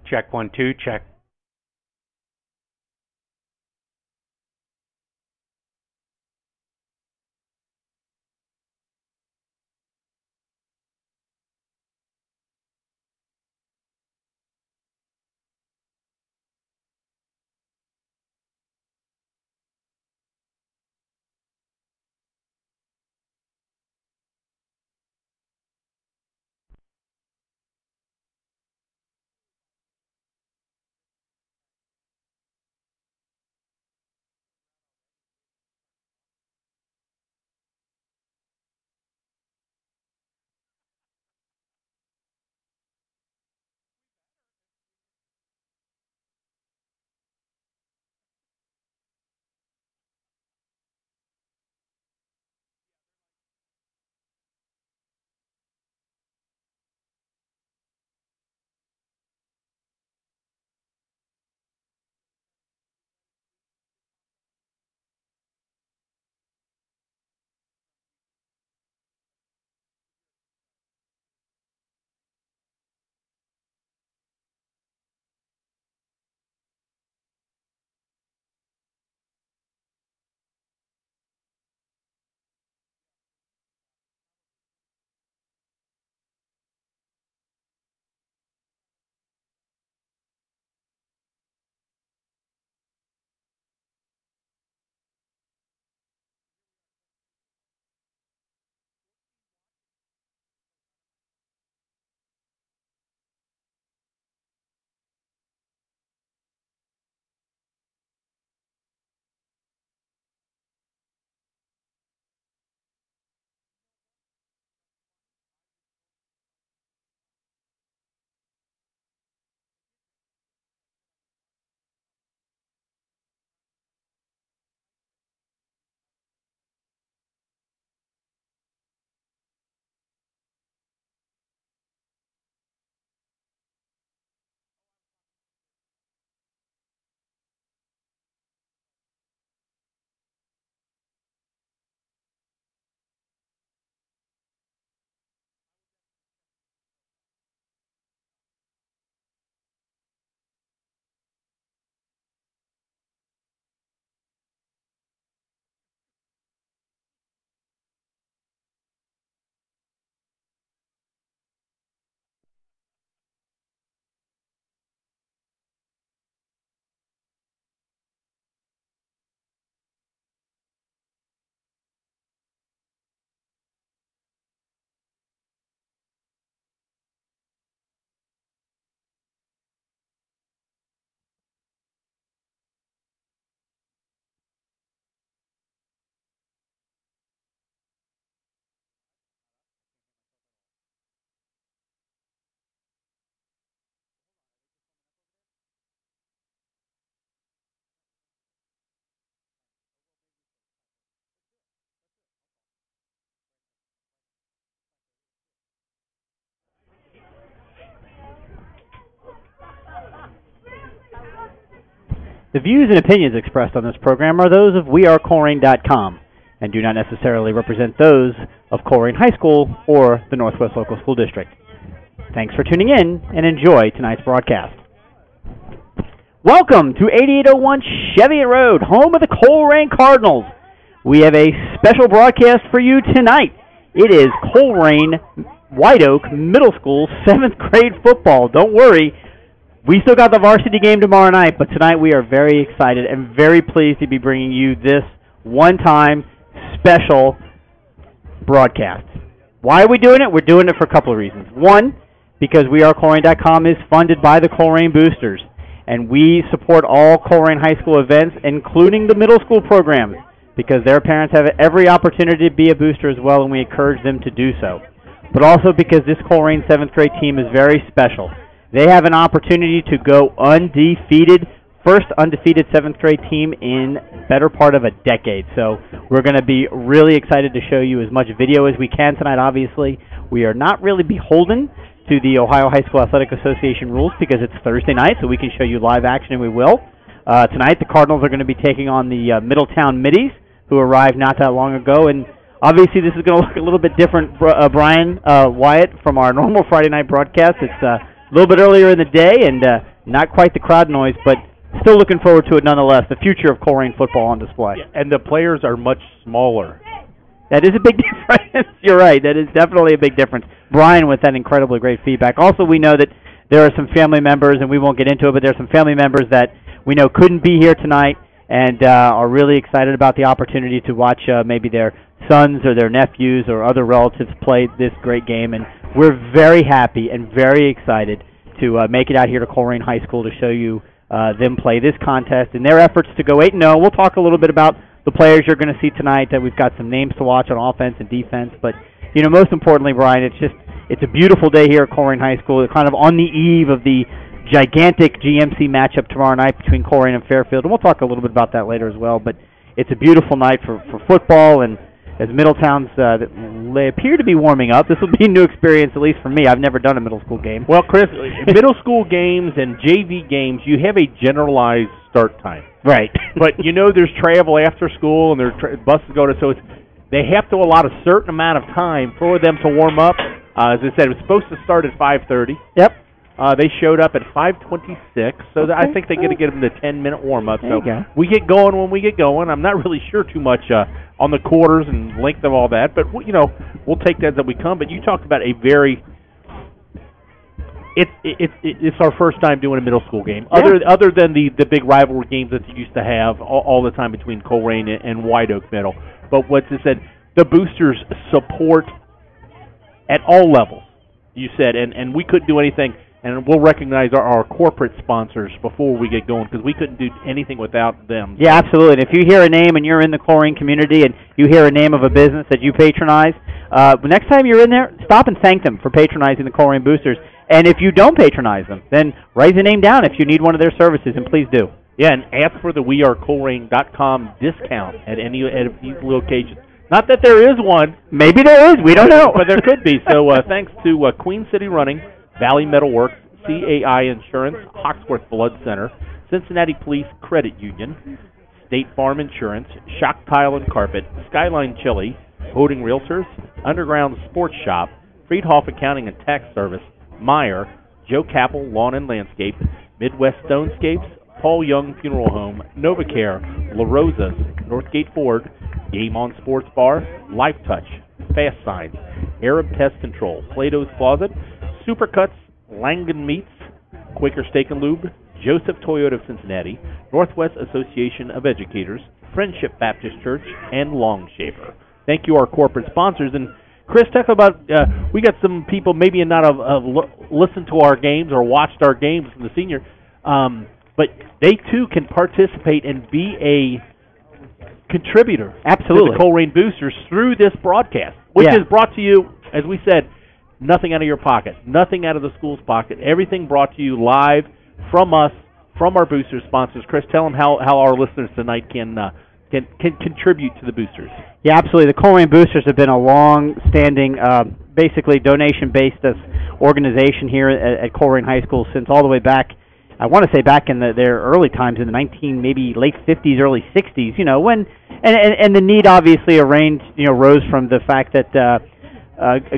Check 1, 2, check. The views and opinions expressed on this program are those of wearecolerain.com and do not necessarily represent those of Colerain High School or the Northwest Local School District. Thanks for tuning in and enjoy tonight's broadcast. Welcome to 8801 Cheviot Road, home of the Colerain Cardinals. We have a special broadcast for you tonight. It is Colerain White Oak Middle School 7th grade football. Don't worry. We still got the varsity game tomorrow night, but tonight we are very excited and very pleased to be bringing you this one-time special broadcast. Why are we doing it? We're doing it for a couple of reasons. One, because wearecolerain.com is funded by the Colerain Boosters, and we support all Colerain High School events, including the middle school programs, because their parents have every opportunity to be a booster as well, and we encourage them to do so. But also because this Colerain 7th grade team is very special. They have an opportunity to go undefeated, first undefeated 7th grade team in better part of a decade. So we're going to be really excited to show you as much video as we can tonight, obviously. We are not really beholden to the Ohio High School Athletic Association rules because it's Thursday night, so we can show you live action, and we will. Tonight the Cardinals are going to be taking on the Middletown Middies, who arrived not that long ago. And obviously this is going to look a little bit different, Brian Wyatt, from our normal Friday night broadcast. It's a little bit earlier in the day, and Not quite the crowd noise, but still looking forward to it nonetheless. The future of Colerain football on display. Yeah, and the players are much smaller. That is a big difference. You're right. That is definitely a big difference. Brian with that incredibly great feedback. Also, we know that there are some family members, and we won't get into it, but there are some family members that we know couldn't be here tonight and are really excited about the opportunity to watch maybe their sons or their nephews or other relatives play this great game. And we're very happy and very excited to make it out here to Colerain High School to show you them play this contest and their efforts to go 8-0. We'll talk a little bit about the players you're going to see tonight, that we've got some names to watch on offense and defense. But, you know, most importantly, Brian, it's a beautiful day here at Colerain High School. It's kind of on the eve of the gigantic GMC matchup tomorrow night between Colerain and Fairfield. And we'll talk a little bit about that later as well. But it's a beautiful night for football, and as Middletown's they appear to be warming up. This will be a new experience, at least for me. I've never done a middle school game. Well, Chris, middle school games and JV games, you have a generalized start time. Right. But, you know, there's travel after school, and there's buses go to, so they have to allot a certain amount of time for them to warm up. As I said, it was supposed to start at 5:30. Yep. They showed up at 5:26, so okay. I think they get to give them the 10-minute warm-up. There you go. We get going when we get going. I'm not really sure too much on the quarters and length of all that, but, you know, we'll take that as we come. But you talked about a very it's our first time doing a middle school game, yeah. other than the big rivalry games that you used to have all the time between Colerain and White Oak Middle. But what's it said, the boosters support at all levels, you said, and we couldn't do anything. And we'll recognize our corporate sponsors before we get going, because we couldn't do anything without them. Yeah, absolutely. And if you hear a name and you're in the Colerain community and you hear a name of a business that you patronize, next time you're in there, stop and thank them for patronizing the Colerain Boosters. And if you don't patronize them, then write the name down if you need one of their services, and please do. Yeah, and ask for the wearecolerain.com discount at any of these locations. Not that there is one. Maybe there is. We don't know. But there could be. So thanks to Queen City Running, Valley Metalworks, CAI Insurance, Hawksworth Blood Center, Cincinnati Police Credit Union, State Farm Insurance, Shock Tile and Carpet, Skyline Chili, Holding Realtors, Underground Sports Shop, Friedhoff Accounting and Tax Service, Meyer, Joe Capel Lawn and Landscape, Midwest Stonescapes, Paul Young Funeral Home, NovaCare, La Rosa's, Northgate Ford, Game On Sports Bar, Life Touch, Fast Signs, Arab Pest Control, Plato's Closet, Supercuts, Langen Meats, Quaker Steak and Lube, Joseph Toyota of Cincinnati, Northwest Association of Educators, Friendship Baptist Church, and Longshaver. Thank you, our corporate sponsors. And Chris, talk about, we got some people maybe not have listened to our games or watched our games from the senior, but they too can participate and be a contributor. Absolutely. To the Colerain Boosters through this broadcast, which is brought to you, as we said, nothing out of your pocket, nothing out of the school's pocket, everything brought to you live from us, from our booster sponsors. Chris, tell them how our listeners tonight can contribute to the boosters. Yeah, absolutely. The Colerain Boosters have been a long-standing, basically donation-based organization here at Colerain High School since all the way back, I want to say back in their early times in the maybe late 50s, early 60s, you know, when, and the need obviously rose from the fact that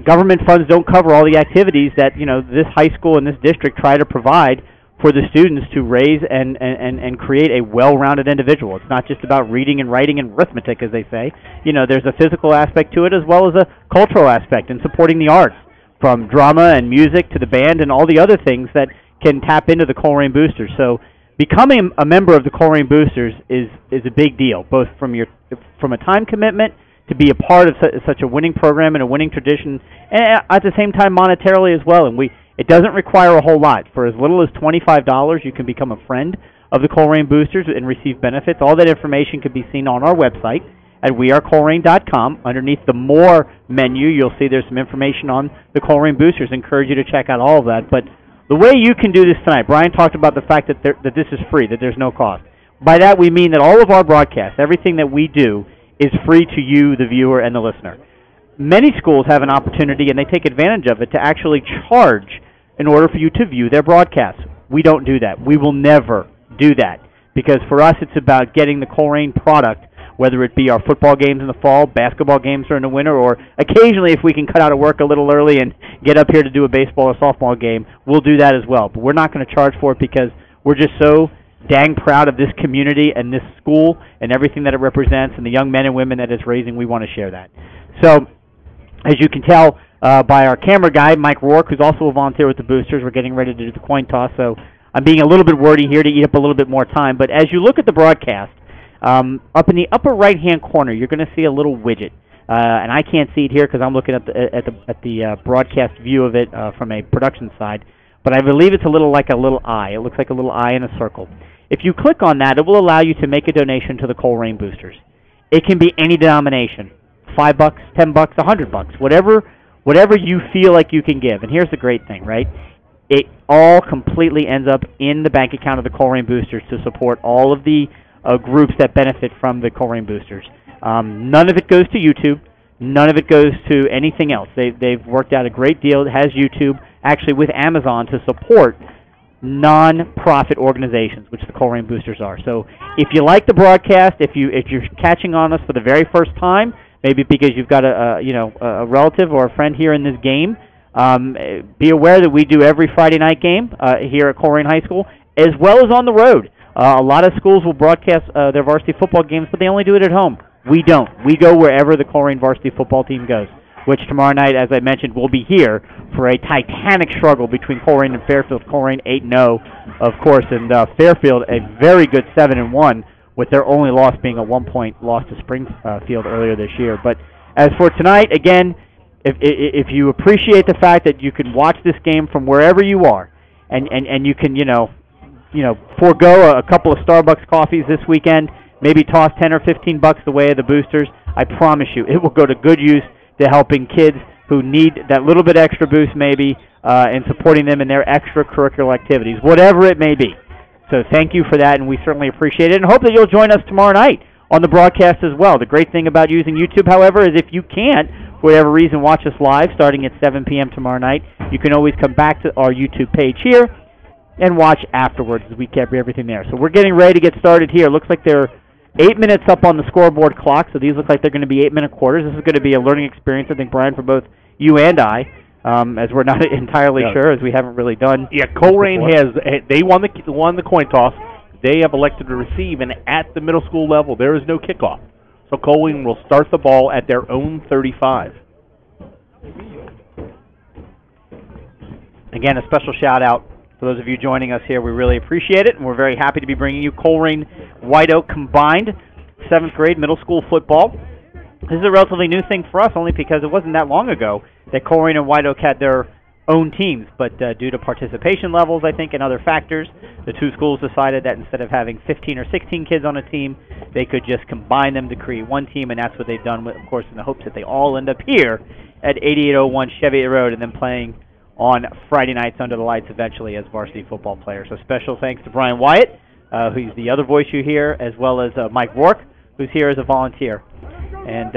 government funds don't cover all the activities that, you know, this high school and this district try to provide for the students to raise and create a well-rounded individual. It's not just about reading and writing and arithmetic, as they say. You know, there's a physical aspect to it as well as a cultural aspect in supporting the arts, from drama and music to the band and all the other things that can tap into the Colerain Boosters. So becoming a member of the Colerain Boosters is a big deal, both from a time commitment to be a part of such a winning program and a winning tradition, and at the same time monetarily as well. And it doesn't require a whole lot. For as little as $25, you can become a friend of the Colerain Boosters and receive benefits. All that information can be seen on our website at wearecolerain.com. Underneath the More menu, you'll see there's some information on the Colerain Boosters. I encourage you to check out all of that. But the way you can do this tonight, Brian talked about the fact that this is free, that there's no cost. By that we mean that all of our broadcasts, everything that we do, is free to you, the viewer, and the listener. Many schools have an opportunity, and they take advantage of it, to actually charge in order for you to view their broadcasts. We don't do that. We will never do that, because for us it's about getting the Colerain product whether it be our football games in the fall, basketball games during the winter, or occasionally if we can cut out of work a little early and get up here to do a baseball or softball game, we'll do that as well. But we're not going to charge for it because we're just so dang proud of this community and this school and everything that it represents and the young men and women that it's raising. We want to share that. So, as you can tell by our camera guy, Mike Rourke, who's also a volunteer with the Boosters, we're getting ready to do the coin toss, so I'm being a little bit wordy here to eat up a little bit more time. But as you look at the broadcast, up in the upper right-hand corner, you're going to see a little widget. And I can't see it here because I'm looking at the broadcast view of it from a production side. But I believe it's a little like a little eye. It looks like a little eye in a circle. If you click on that, it will allow you to make a donation to the Colerain Boosters. It can be any denomination, $5, $10, $100, whatever you feel like you can give. And here's the great thing, right? It all completely ends up in the bank account of the Colerain Boosters to support all of the groups that benefit from the Colerain Boosters. None of it goes to YouTube. None of it goes to anything else. They've worked out a great deal. It has YouTube, actually with Amazon, to support non-profit organizations, which the Colerain Boosters are. So if you like the broadcast, if you're catching on us for the very first time, maybe because you've got a relative or a friend here in this game, be aware that we do every Friday night game here at Colerain High School, as well as on the road. A lot of schools will broadcast their varsity football games, but they only do it at home. We don't. We go wherever the Colerain varsity football team goes, which tomorrow night, as I mentioned, will be here for a titanic struggle between Colerain and Fairfield. Colerain 8-0, of course, and Fairfield a very good 7-1, with their only loss being a 1-point loss to Springfield earlier this year. But as for tonight, again, if you appreciate the fact that you can watch this game from wherever you are, and you can forego a couple of Starbucks coffees this weekend, maybe toss $10 or $15 the way of the Boosters, I promise you it will go to good use to helping kids who need that little bit extra boost maybe and supporting them in their extracurricular activities, whatever it may be. So thank you for that, and we certainly appreciate it, and hope that you'll join us tomorrow night on the broadcast as well. The great thing about using YouTube, however, is if you can't, for whatever reason, watch us live starting at 7 p.m. tomorrow night, you can always come back to our YouTube page here and watch afterwards as we cover everything there. So we're getting ready to get started here. Looks like they're 8 minutes up on the scoreboard clock, so these look like they're going to be 8-minute quarters. This is going to be a learning experience, I think, Brian, for both you and I, as we're not entirely sure, as we haven't really done. Yeah, Colerain they won the coin toss. They have elected to receive, and at the middle school level, there is no kickoff. So Colerain will start the ball at their own 35. Again, a special shout-out for those of you joining us here. We really appreciate it, and we're very happy to be bringing you Colerain White Oak combined 7th grade middle school football. This is a relatively new thing for us, only because it wasn't that long ago that Colerain and White Oak had their own teams, but due to participation levels, I think, and other factors, the two schools decided that instead of having 15 or 16 kids on a team, they could just combine them to create one team, and that's what they've done, of course, in the hopes that they all end up here at 8801 Cheviot Road and then playing on Friday nights under the lights eventually as varsity football players. So special thanks to Brian Wyatt, who's the other voice you hear, as well as Mike Rourke, who's here as a volunteer. And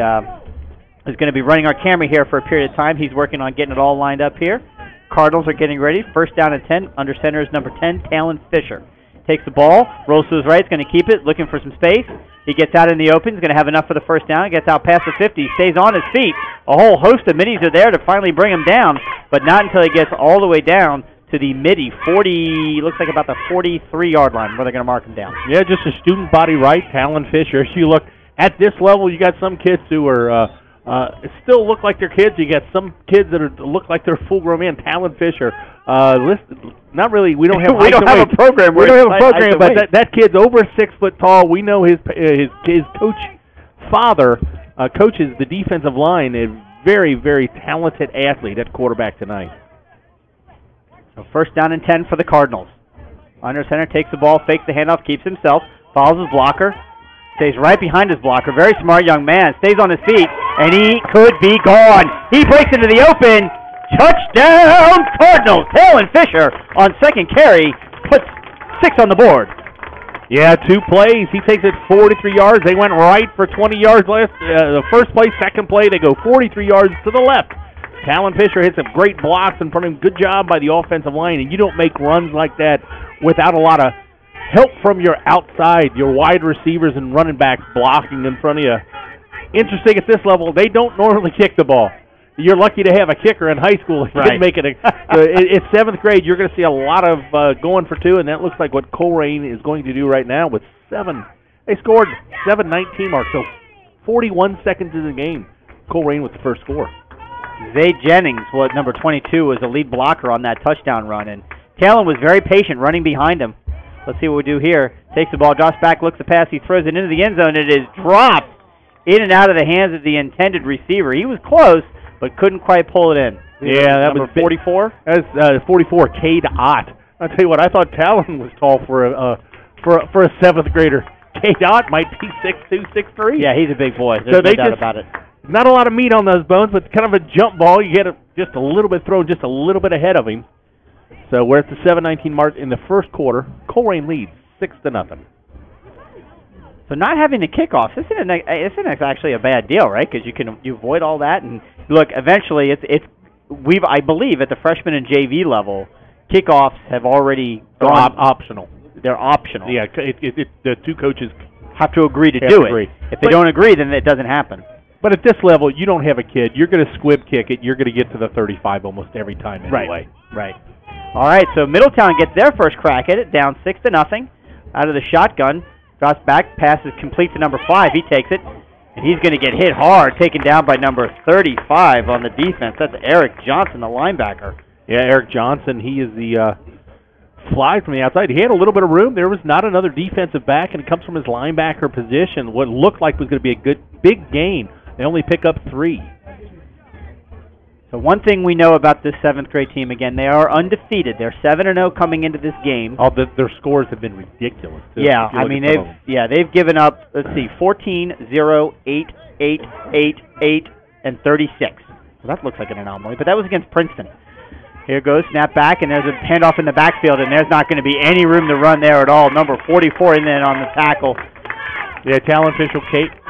is going to be running our camera here for a period of time. He's working on getting it all lined up here. Cardinals are getting ready. First down and 10. Under center is number 10, Talon Fisher. Takes the ball, rolls to his right, is going to keep it, looking for some space. He gets out in the open, he's going to have enough for the first down, gets out past the 50, stays on his feet. A whole host of middies are there to finally bring him down, but not until he gets all the way down to the middy, 40, looks like about the 43-yard line, where they're going to mark him down. Yeah, just a student body right, Talon Fisher. You look, at this level, you got some kids who are still look like they're kids. You got some kids that look like they're full-grown men. Talon Fisher, not really. We don't have. We don't have a program. We don't have a program, but that kid's over 6 foot tall. We know his coach father coaches the defensive line. A very, very talented athlete at quarterback tonight. So first down and 10 for the Cardinals. Under center takes the ball, fakes the handoff, keeps himself, follows his blocker. Stays right behind his blocker. Very smart young man. Stays on his feet, and he could be gone. He breaks into the open. Touchdown, Cardinals. Talon Fisher on second carry puts 6 on the board. Yeah, 2 plays. He takes it 43 yards. They went right for 20 yards left. The first play, second play, they go 43 yards to the left. Talon Fisher hits some great blocks in front of him. Good job by the offensive line, and you don't make runs like that without a lot of help from your outside, your wide receivers and running backs blocking in front of you. Interesting at this level, they don't normally kick the ball. You're lucky to have a kicker in high school. If you didn't make it. It's 7th grade. You're going to see a lot of going for 2, and that looks like what Colerain is going to do right now with 7. They scored 7:19 mark, so 41 seconds in the game. Colerain with the first score. Zay Jennings, number 22, was the lead blocker on that touchdown run, and Talon was very patient running behind him. Let's see what we do here. Takes the ball, drops back, looks to pass, he throws it into the end zone. It is dropped in and out of the hands of the intended receiver. He was close, but couldn't quite pull it in. Yeah, that was 44. That's 44, Cade Ott. I'll tell you what, I thought Talon was tall for a 7th grader. Cade Ott might be 6'2", 6'3". Yeah, he's a big boy. There's no doubt about it. Not a lot of meat on those bones, but kind of a jump ball. You get just a little bit thrown just a little bit ahead of him. So we're at the 7:19 mark in the first quarter. Colerain leads 6-0. So not having the kickoffs isn't actually a bad deal, right? Because you avoid all that, and look, eventually I believe at the freshman and JV level, kickoffs have already gone optional. They're optional. Yeah, the 2 coaches have to agree to do it. If they don't agree, then it doesn't happen. But at this level, you don't have a kid. You're going to squib kick it. You're going to get to the 35 almost every time anyway. Right. All right, so Middletown gets their first crack at it, down 6-0 out of the shotgun. Drops back, passes complete to number 5. He takes it, and he's going to get hit hard, taken down by number 35 on the defense. That's Eric Johnson, the linebacker. Yeah, Eric Johnson, he is the fly from the outside. He had a little bit of room. There was not another defensive back, and it comes from his linebacker position. What looked like was going to be a good, big gain. They only pick up 3. So one thing we know about this 7th grade team, again, they are undefeated. They're 7-0 coming into this game. Their scores have been ridiculous, too. Yeah, I mean, they've given up, let's see, 14, 0, 8, 8, 8, 8, and 36. Well, that looks like an anomaly, but that was against Princeton. Here goes, snap back, and there's a handoff in the backfield, and there's not going to be any room to run there at all. Number 44 in there on the tackle. Yeah, talent official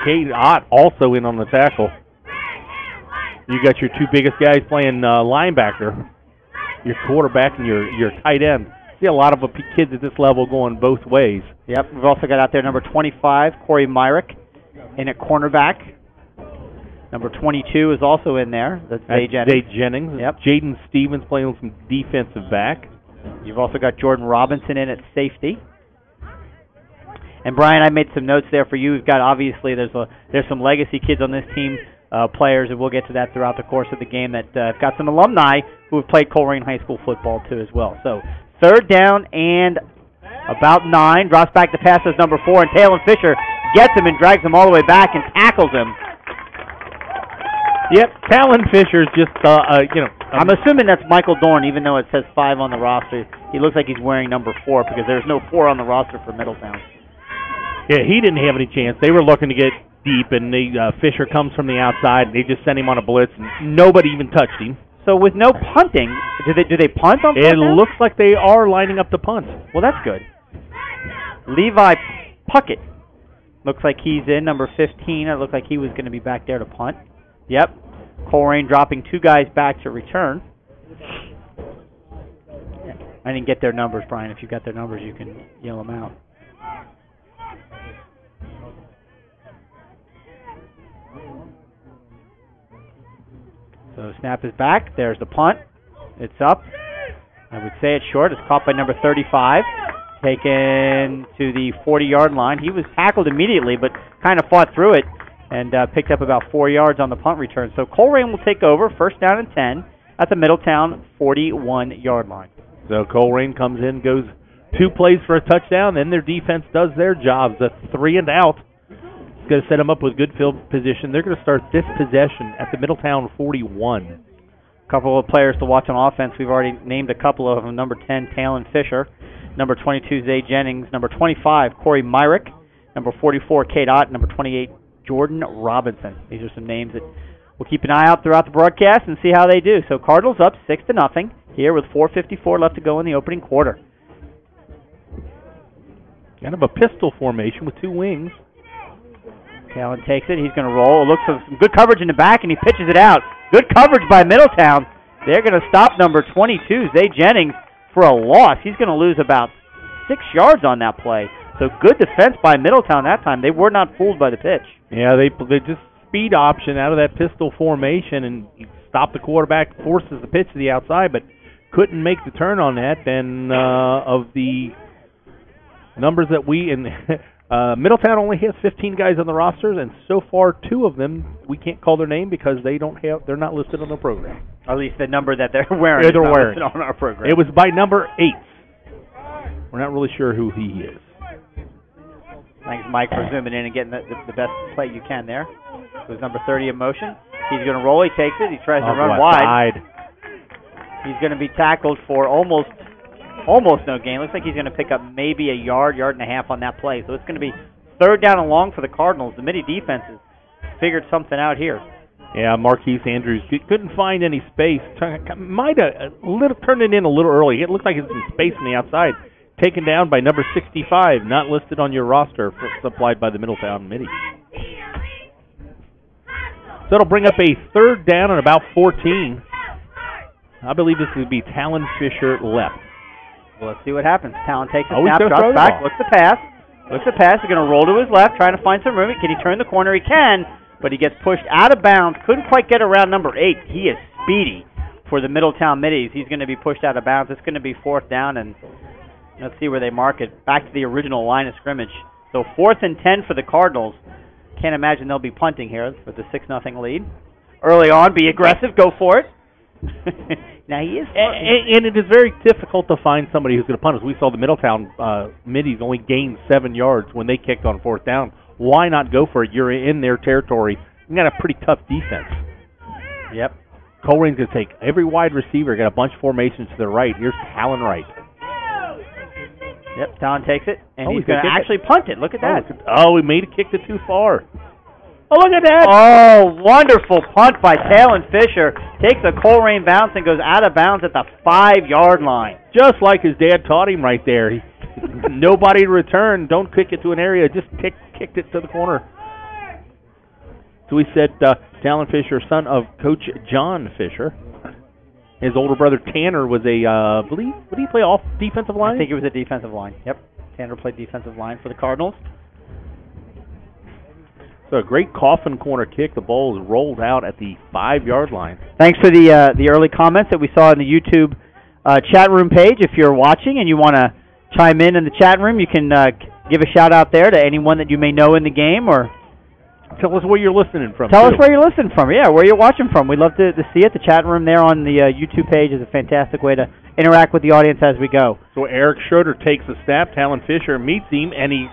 Cade Ott also in on the tackle. You got your 2 biggest guys playing linebacker, your quarterback and your tight end. See a lot of kids at this level going both ways. Yep, we've also got out there number 25, Corey Myrick, in at cornerback. Number 22 is also in there. That's Zay Jennings. Zay Jennings. Yep. Jaden Stevens playing with some defensive back. You've also got Jordan Robinson in at safety. And Brian, I made some notes there for you. We've got, obviously, there's some legacy kids on this team, players, and we'll get to that throughout the course of the game, that have got some alumni who have played Colerain High School football too as well. So 3rd down and about 9. Drops back to pass as number 4, and Talon Fisher gets him and drags him all the way back and tackles him. Yep, Talon Fisher's just, I'm assuming that's Michael Dorn, even though it says 5 on the roster. He looks like he's wearing number 4 because there's no 4 on the roster for Middletown. Yeah, he didn't have any chance. They were looking to get deep, and Fisher comes from the outside, and they just sent him on a blitz, and nobody even touched him. So with no punting, do they punt on It looks like they are lining up the punt. Well, that's good. Levi Puckett looks like he's in, number 15. It looked like he was going to be back there to punt. Yep. Colerain dropping 2 guys back to return. I didn't get their numbers, Brian. If you've got their numbers, you can yell them out. So snap is back. There's the punt. It's up. I would say it's short. It's caught by number 35. Taken to the 40-yard line. He was tackled immediately, but kind of fought through it and picked up about 4 yards on the punt return. So Colerain will take over, 1st down and 10 at the Middletown 41-yard line. So Colerain comes in, goes 2 plays for a touchdown, then their defense does their jobs. A 3 and out. It's going to set them up with good field position. They're going to start this possession at the Middletown 41. A couple of players to watch on offense. We've already named a couple of them. Number 10, Talon Fisher. Number 22, Zay Jennings. Number 25, Corey Myrick. Number 44, Cade Ott. Number 28, Jordan Robinson. These are some names that we'll keep an eye out throughout the broadcast and see how they do. So Cardinals up 6-0 here with 4:54 left to go in the opening quarter. Kind of a pistol formation with 2 wings. Talon takes it. He's going to roll. Looks for some good coverage in the back, and he pitches it out. Good coverage by Middletown. They're going to stop number 22, Zay Jennings, for a loss. He's going to lose about 6 yards on that play. So good defense by Middletown that time. They were not fooled by the pitch. Yeah, they just speed option out of that pistol formation and stop the quarterback, forces the pitch to the outside, but couldn't make the turn on that. And of the numbers that we in Middletown only has 15 guys on the rosters, and so far 2 of them we can't call their name because they're not listed on the program. At least the number that they're wearing is not listed on our program. It was by number 8. We're not really sure who he is. Thanks, Mike, for zooming in and getting the best play you can there. It was number 30 in motion. He's going to roll. He takes it. He tries to run wide. He's going to be tackled for almost no gain. Looks like he's going to pick up maybe a yard and a half on that play. So it's going to be 3rd down and long for the Cardinals. The Midi defense has figured something out here. Yeah, Marquise Andrews couldn't find any space. Might have turned it in a little early. It looked like it's some space on the outside. Taken down by number 65, not listed on your roster, supplied by the Middletown Midi. So it'll bring up a 3rd down and about 14. I believe this would be Talon Fisher left. Well, let's see what happens. Talon takes a he's snap, gonna drops back, looks the pass. He's going to roll to his left, trying to find some room. Can he turn the corner? He can, but he gets pushed out of bounds. Couldn't quite get around number 8. He is speedy for the Middletown Middies. He's going to be pushed out of bounds. It's going to be 4th down, and let's see where they mark it. Back to the original line of scrimmage. So 4th and 10 for the Cardinals. Can't imagine they'll be punting here with the 6-0 lead. Early on, be aggressive, go for it. Now he is, and it is very difficult to find somebody who's going to punt. As we saw, the Middletown Middies only gained 7 yards when they kicked on 4th down. Why not go for it? You're in their territory. You got a pretty tough defense. Yep. Colerain's going to take every wide receiver. Got a bunch of formations to the right. Here's Talon Wright. Yep, Talon takes it, and he's going to actually punt it. Look at that. He made it kicked it too far. Oh, look at that. Oh, wonderful punt by Talon Fisher. Takes a Colerain bounce and goes out of bounds at the 5-yard line. Just like his dad taught him right there. Nobody to return. Don't kick it to an area. Just kicked it to the corner. So we said Talon Fisher, son of Coach John Fisher. His older brother Tanner was would he play off defensive line? I think it was a defensive line. Yep. Tanner played defensive line for the Cardinals. So a great coffin corner kick. The ball is rolled out at the 5-yard line. Thanks for the early comments that we saw in the YouTube chat room page. If you're watching and you want to chime in the chat room, you can give a shout out there to anyone that you may know in the game, or tell us where you're listening from. Tell us where you're listening from. Yeah, where you're watching from. We'd love to see it. The chat room there on the YouTube page is a fantastic way to interact with the audience as we go. So Eric Schroeder takes a snap. Talon Fisher meets him, and he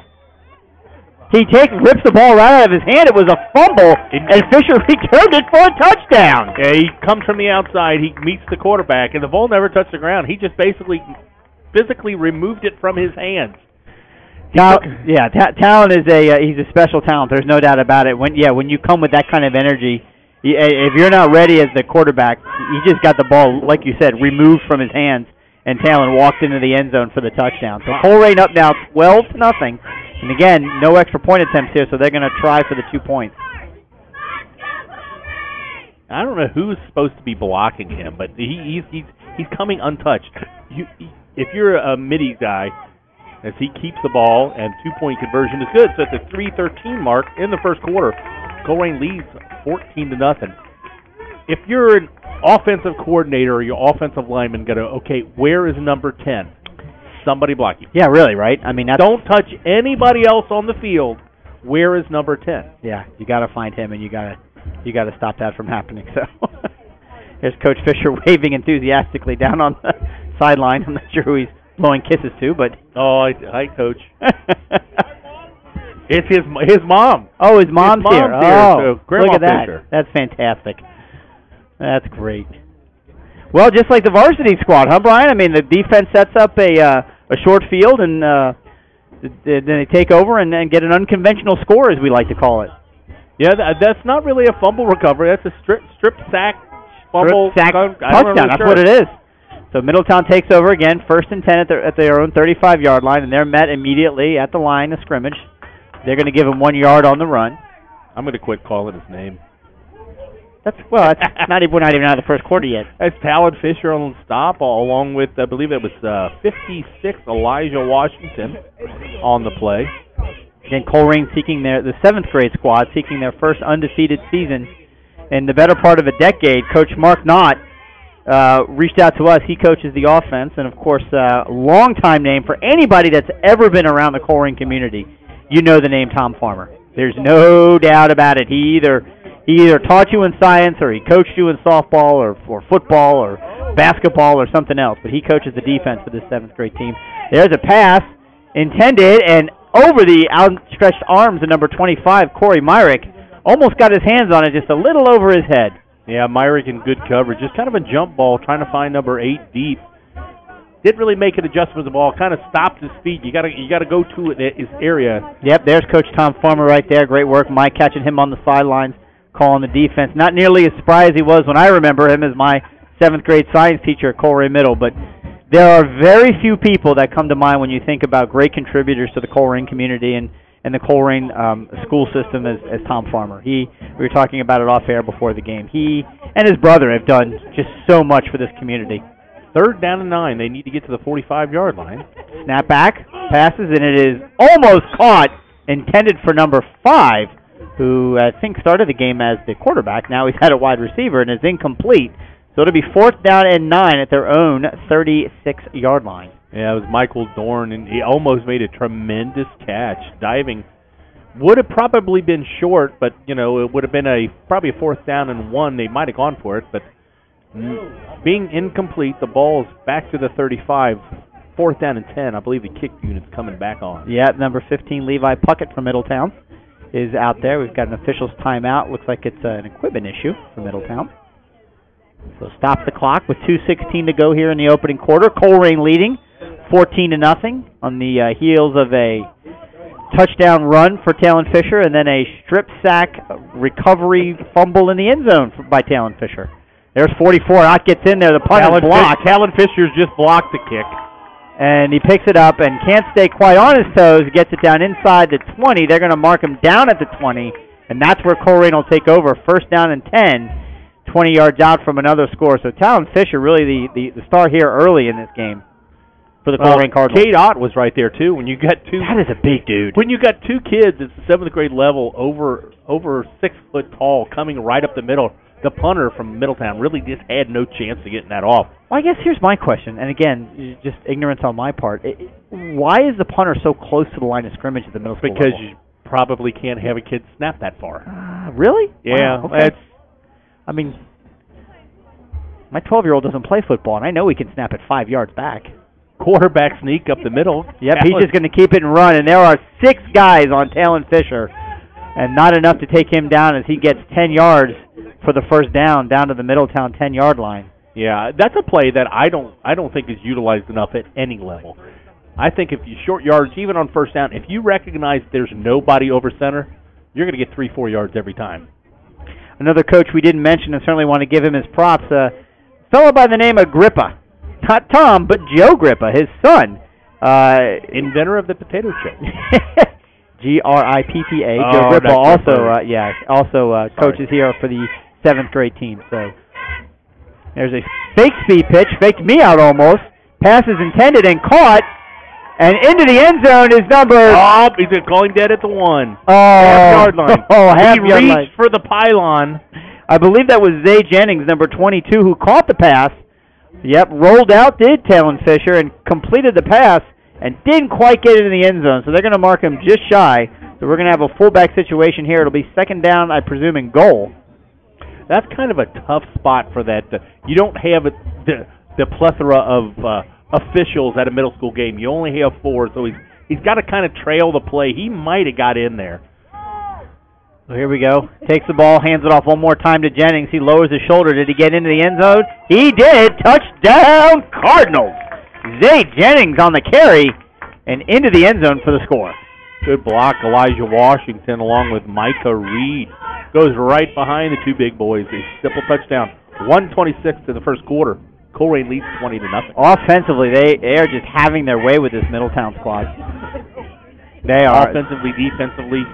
rips the ball right out of his hand. It was a fumble, and Fisher returned it for a touchdown. Yeah, he comes from the outside. He meets the quarterback, and the ball never touched the ground. He just basically physically removed it from his hands. Talon is he's a special talent. There's no doubt about it. When you come with that kind of energy, if you're not ready as the quarterback, he just got the ball, like you said, removed from his hands, and Talon walked into the end zone for the touchdown. So Colerain up now 12-0. And again, no extra point attempts here, so they're going to try for the 2 points. I don't know who's supposed to be blocking him, but he's coming untouched. If you're a midi guy, as he keeps the ball, and 2-point conversion is good. So at the 3:13 mark in the first quarter, Colerain leads 14-0. If you're an offensive coordinator or your offensive lineman, where is number 10? Somebody block you. Yeah, really, right? I mean, don't touch anybody else on the field. Where is number 10? Yeah, you got to find him, and you got to stop that from happening. So there's Coach Fisher waving enthusiastically down on the sideline. I'm not sure who he's blowing kisses to, but hi, Coach. It's his mom. Oh, his mom's here. So Grandma look at that. Fisher. That's fantastic. That's great. Well, just like the varsity squad, huh, Brian? I mean, the defense sets up a short field, and then they take over and get an unconventional score, as we like to call it. Yeah, that's not really a fumble recovery. That's a strip sack fumble. Strip sack touchdown. That's what it is. So Middletown takes over again, 1st and 10 at their own 35-yard line, and they're met immediately at the line of scrimmage. They're going to give him 1 yard on the run. I'm going to quit calling his name. We're not even out of the first quarter yet. That's Talon Fisher on stop, along with, I believe it was 56, Elijah Washington on the play. Again, Colerain seeking the 7th grade squad, seeking their first undefeated season in the better part of a decade. Coach Mark Knott reached out to us. He coaches the offense, and, of course, a long-time name for anybody that's ever been around the Colerain community. You know the name Tom Farmer. There's no doubt about it. He either taught you in science, or he coached you in softball or football or basketball or something else, but he coaches the defense for this 7th grade team. There's a pass intended, and over the outstretched arms of number 25, Corey Myrick, almost got his hands on it, just a little over his head. Yeah, Myrick in good coverage. Just kind of a jump ball, trying to find number 8 deep. Didn't really make an adjustment with the ball. Kind of stopped his feet. You got to go to his area. Yep, there's Coach Tom Farmer right there. Great work. Mike catching him on the sidelines, calling the defense. Not nearly as spry as he was when I remember him as my 7th grade science teacher at Colerain Middle, but there are very few people that come to mind when you think about great contributors to the Colerain community and the Colerain school system as Tom Farmer. We were talking about it off air before the game. He and his brother have done just so much for this community. 3rd down and 9. They need to get to the 45-yard line. Snap back, passes, and it is almost caught, intended for number 5, who I think started the game as the quarterback. Now he's had a wide receiver, and is incomplete. So it'll be 4th down and 9 at their own 36-yard line. Yeah, it was Michael Dorn, and he almost made a tremendous catch. Diving would have probably been short, but, it would have been probably a 4th down and 1. They might have gone for it, but being incomplete, the ball is back to the 35. 4th down and 10. I believe the kick unit's coming back on. Yeah, number 15, Levi Puckett from Middletown, is out there. We've got an official's timeout. Looks like it's an equipment issue for Middletown. So stop the clock with 2:16 to go here in the opening quarter. Colerain leading 14-0 on the heels of a touchdown run for Talon Fisher and then a strip sack recovery fumble in the end zone by Talon Fisher. There's 44. Out gets in there. The punt is blocked. Talon Fisher's just blocked the kick. And he picks it up and can't stay quite on his toes. Gets it down inside the 20. They're going to mark him down at the 20, and that's where Colerain will take over. 1st down and 10, 20 yards out from another score. So Talon Fisher really the star here early in this game for the Colerain Cardinals. Kate Ott was right there, too. When you got two, that is a big dude. When you got 2 kids at the 7th grade level over 6 foot tall coming right up the middle, the punter from Middletown really just had no chance of getting that off. Well, I guess here's my question, and again, just ignorance on my part. Why is the punter so close to the line of scrimmage at the middle school Because level? you probably can't have a kid snap that far. Really? Yeah. Wow, okay. My 12-year-old doesn't play football, and I know he can snap it 5 yards back. Quarterback sneak up the middle. Yep, he's just going to keep it and run, and there are 6 guys on Talon Fisher, and not enough to take him down as he gets 10 yards for the 1st down to the Middletown 10-yard line. Yeah, that's a play that I don't think is utilized enough at any level. I think if you short yards, even on 1st down, if you recognize there's nobody over center, you're going to get 3-4 yards every time. Another coach we didn't mention and certainly want to give him his props, a fellow by the name of Grippa. Not Tom, but Joe Grippa, his son. Inventor of the potato chip. Grippa. Oh, Joe Grippa also coaches here for the 7th grade team. So there's a fake speed pitch, faked me out almost. Pass is intended and caught, and into the end zone is number. Oh, he's going to call him dead at the 1. Oh, half-yard line. Half-yard line. He reached for the pylon. I believe that was Zay Jennings, number 22, who caught the pass. Yep, rolled out, did Talon Fisher, and completed the pass, and didn't quite get it in the end zone. So they're going to mark him just shy. So we're going to have a fullback situation here. It'll be 2nd down, I presume, and goal. That's kind of a tough spot for that. You don't have the plethora of officials at a middle school game. You only have 4, so he's got to kind of trail the play. He might have got in there. So here we go. Takes the ball, hands it off one more time to Jennings. He lowers his shoulder. Did he get into the end zone? He did. Touchdown, Cardinals. Zay Jennings on the carry and into the end zone for the score. Good block, Elijah Washington along with Micah Reed. Goes right behind the 2 big boys. A simple touchdown. 1:26 in the 1st quarter. Colerain leads 20-0. Offensively, they are just having their way with this Middletown squad. They are. Offensively, defensively.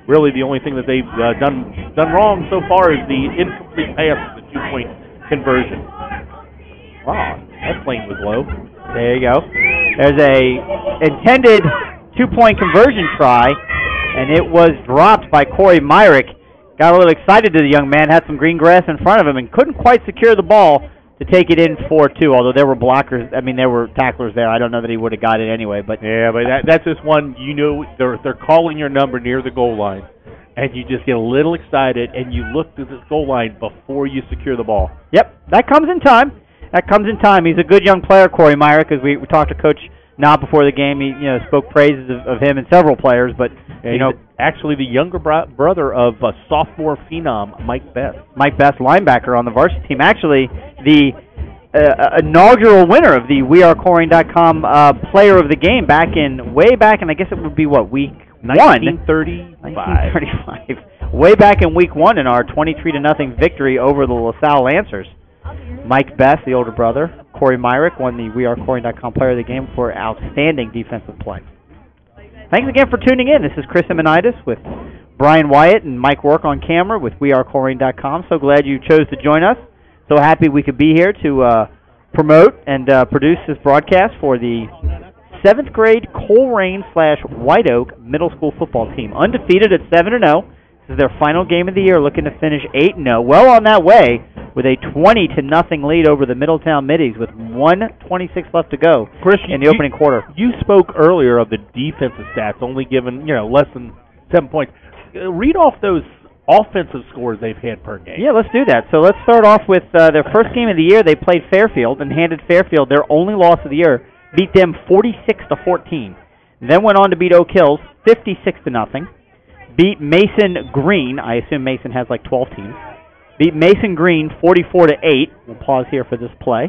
really the only thing that they've done wrong so far is the incomplete pass, the 2-point conversion. Wow, that plane was low. There you go. There's a intended 2-point conversion try, and it was dropped by Corey Myrick. Got a little excited to the young man, had some green grass in front of him, and couldn't quite secure the ball to take it in for 2, although there were blockers. I mean, there were tacklers there. I don't know that he would have got it anyway. But yeah, but that's just one, you know, they're calling your number near the goal line, and you just get a little excited, and you look to the goal line before you secure the ball. Yep, that comes in time. That comes in time. He's a good young player, Corey Myrick, because we talked to Coach Knob before the game. He spoke praises of him and several players, but actually the younger brother of sophomore phenom Mike Best. Mike Best, linebacker on the varsity team. Actually, the inaugural winner of the WeAreColerain.com Player of the Game way back in, I guess it would be week 1935. Way back in week 1 in our 23-0 victory over the LaSalle Lancers. Mike Best, the older brother, Corey Myrick, won the WeAreColerain.com Player of the Game for outstanding defensive play. Thanks again for tuning in. This is Chris Imonitis with Brian Wyatt and Mike Work on camera with WeAreColerain.com. So glad you chose to join us. So happy we could be here to promote and produce this broadcast for the 7th grade Colerain/White Oak middle school football team. Undefeated at 7-0. This is their final game of the year, looking to finish 8-0. Well on that way with a 20-0 lead over the Middletown Middies with 1:26 left to go in the opening quarter. You spoke earlier of the defensive stats, only given less than 7 points. Read off those offensive scores they've had per game. Yeah, let's do that. So let's start off with their first game of the year. They played Fairfield and handed Fairfield their only loss of the year, beat them 46-14. Then went on to beat Oak Hills 56-0. Beat Mason Green. I assume Mason has like 12 teams. Beat Mason Green 44-8. We'll pause here for this play.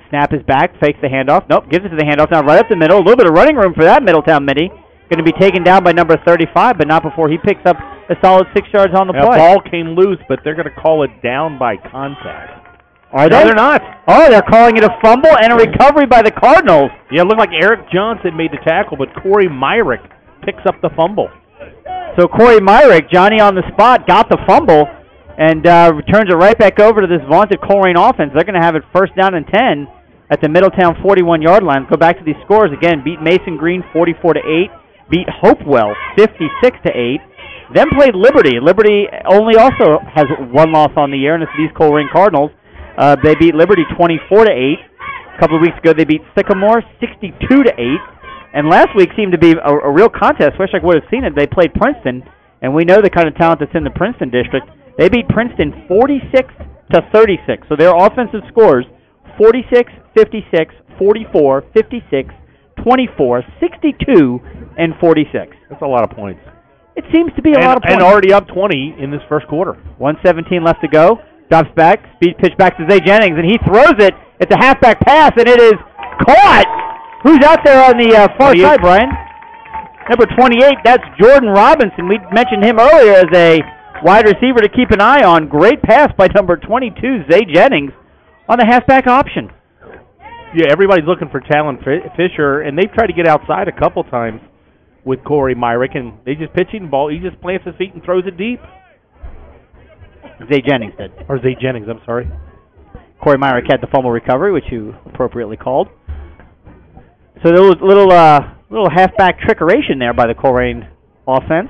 Snap is back, fakes the handoff. Nope, gives it to the handoff now right up the middle. A little bit of running room for that Middletown Midi. Going to be taken down by number 35, but not before he picks up a solid 6 yards on the play. The ball came loose, but they're going to call it down by contact. Are they? No, they're not. Oh, they're calling it a fumble and a recovery by the Cardinals. Yeah, it looked like Eric Johnson made the tackle, but Corey Myrick picks up the fumble. So Corey Myrick, Johnny on the spot, got the fumble and returns it right back over to this vaunted Colerain offense. They're going to have it 1st down and 10 at the Middletown 41-yard line. Go back to these scores again. Beat Mason Green 44-8. Beat Hopewell 56-8. Then played Liberty. Liberty only also has 1 loss on the year, and it's these Colerain Cardinals. They beat Liberty 24-8. A couple of weeks ago, they beat Sycamore 62-8. And last week seemed to be a real contest. Wish I would have seen it. They played Princeton, and we know the kind of talent that's in the Princeton district. They beat Princeton 46-36. So their offensive scores 46, 56, 44, 56, 24, 62, and 46. That's a lot of points. It seems to be a lot of points. And already up 20 in this first quarter. 1:17 left to go. Drops back, speed pitch back to Zay Jennings, and he throws it. It's a halfback pass, and it is caught. Who's out there on the far side, Brian? Number 28, that's Jordan Robinson. We mentioned him earlier as a wide receiver to keep an eye on. Great pass by number 22, Zay Jennings, on the halfback option. Yeah, everybody's looking for Talon Fisher, and they've tried to get outside a couple times with Corey Myrick, and they just pitching the ball. He just plants his feet and throws it deep. Zay Jennings did. Or Zay Jennings, I'm sorry. Corey Myrick had the fumble recovery, which you appropriately called. So there was a little halfback trickeration there by the Colerain offense.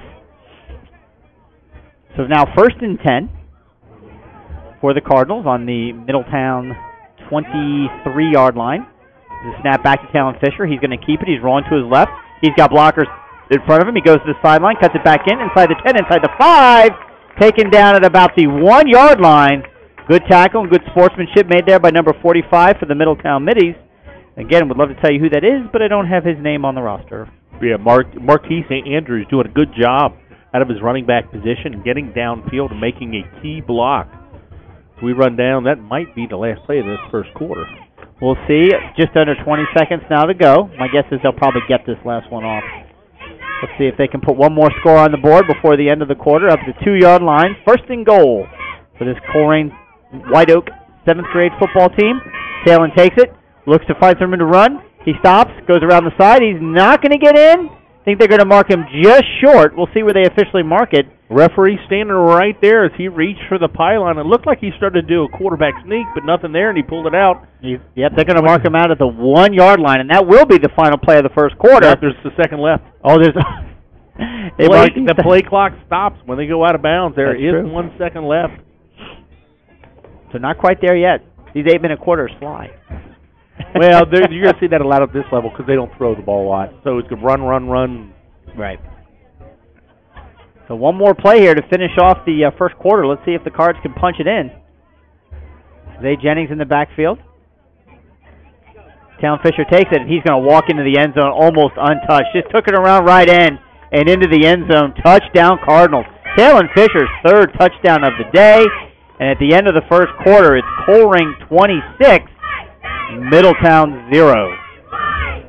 So now 1st and 10 for the Cardinals on the Middletown 23-yard line. The snap back to Talon Fisher. He's going to keep it. He's rolling to his left. He's got blockers in front of him. He goes to the sideline, cuts it back in, inside the 10, inside the 5, taken down at about the 1-yard line. Good tackle and good sportsmanship made there by number 45 for the Middletown Middies. Again, would love to tell you who that is, but I don't have his name on the roster. Yeah, Marquise Andrews doing a good job out of his running back position, getting downfield and making a key block. If we run down, that might be the last play of this first quarter. We'll see. Just under 20 seconds now to go. My guess is they'll probably get this last one off. Let's see if they can put one more score on the board before the end of the quarter. Up to the 2-yard line. 1st and goal for this Colerain White Oak 7th grade football team. Talon takes it. Looks to find someone to run. He stops, goes around the side. He's not going to get in. think they're going to mark him just short. We'll see where they officially mark it. Referee standing right there as he reached for the pylon. It looked like he started to do a quarterback sneak, but nothing there, and he pulled it out. Yep, they're going to mark him out at the 1 yard line, and that will be the final play of the first quarter. Yep, there's the second left. Oh, there's... the play clock stops when they go out of bounds. There That's is true. 1 second left. So not quite there yet. These 8-minute quarters fly. Well, you're going to see that a lot at this level because they don't throw the ball a lot. So it's a run. Right. So one more play here to finish off the first quarter. Let's see if the Cards can punch it in. Zay Jennings in the backfield. Town Fisher takes it, and he's going to walk into the end zone almost untouched. Just took it around right end and into the end zone. Touchdown, Cardinals. Talon Fisher's third touchdown of the day. And at the end of the first quarter, it's Colerain 26, Middletown 0.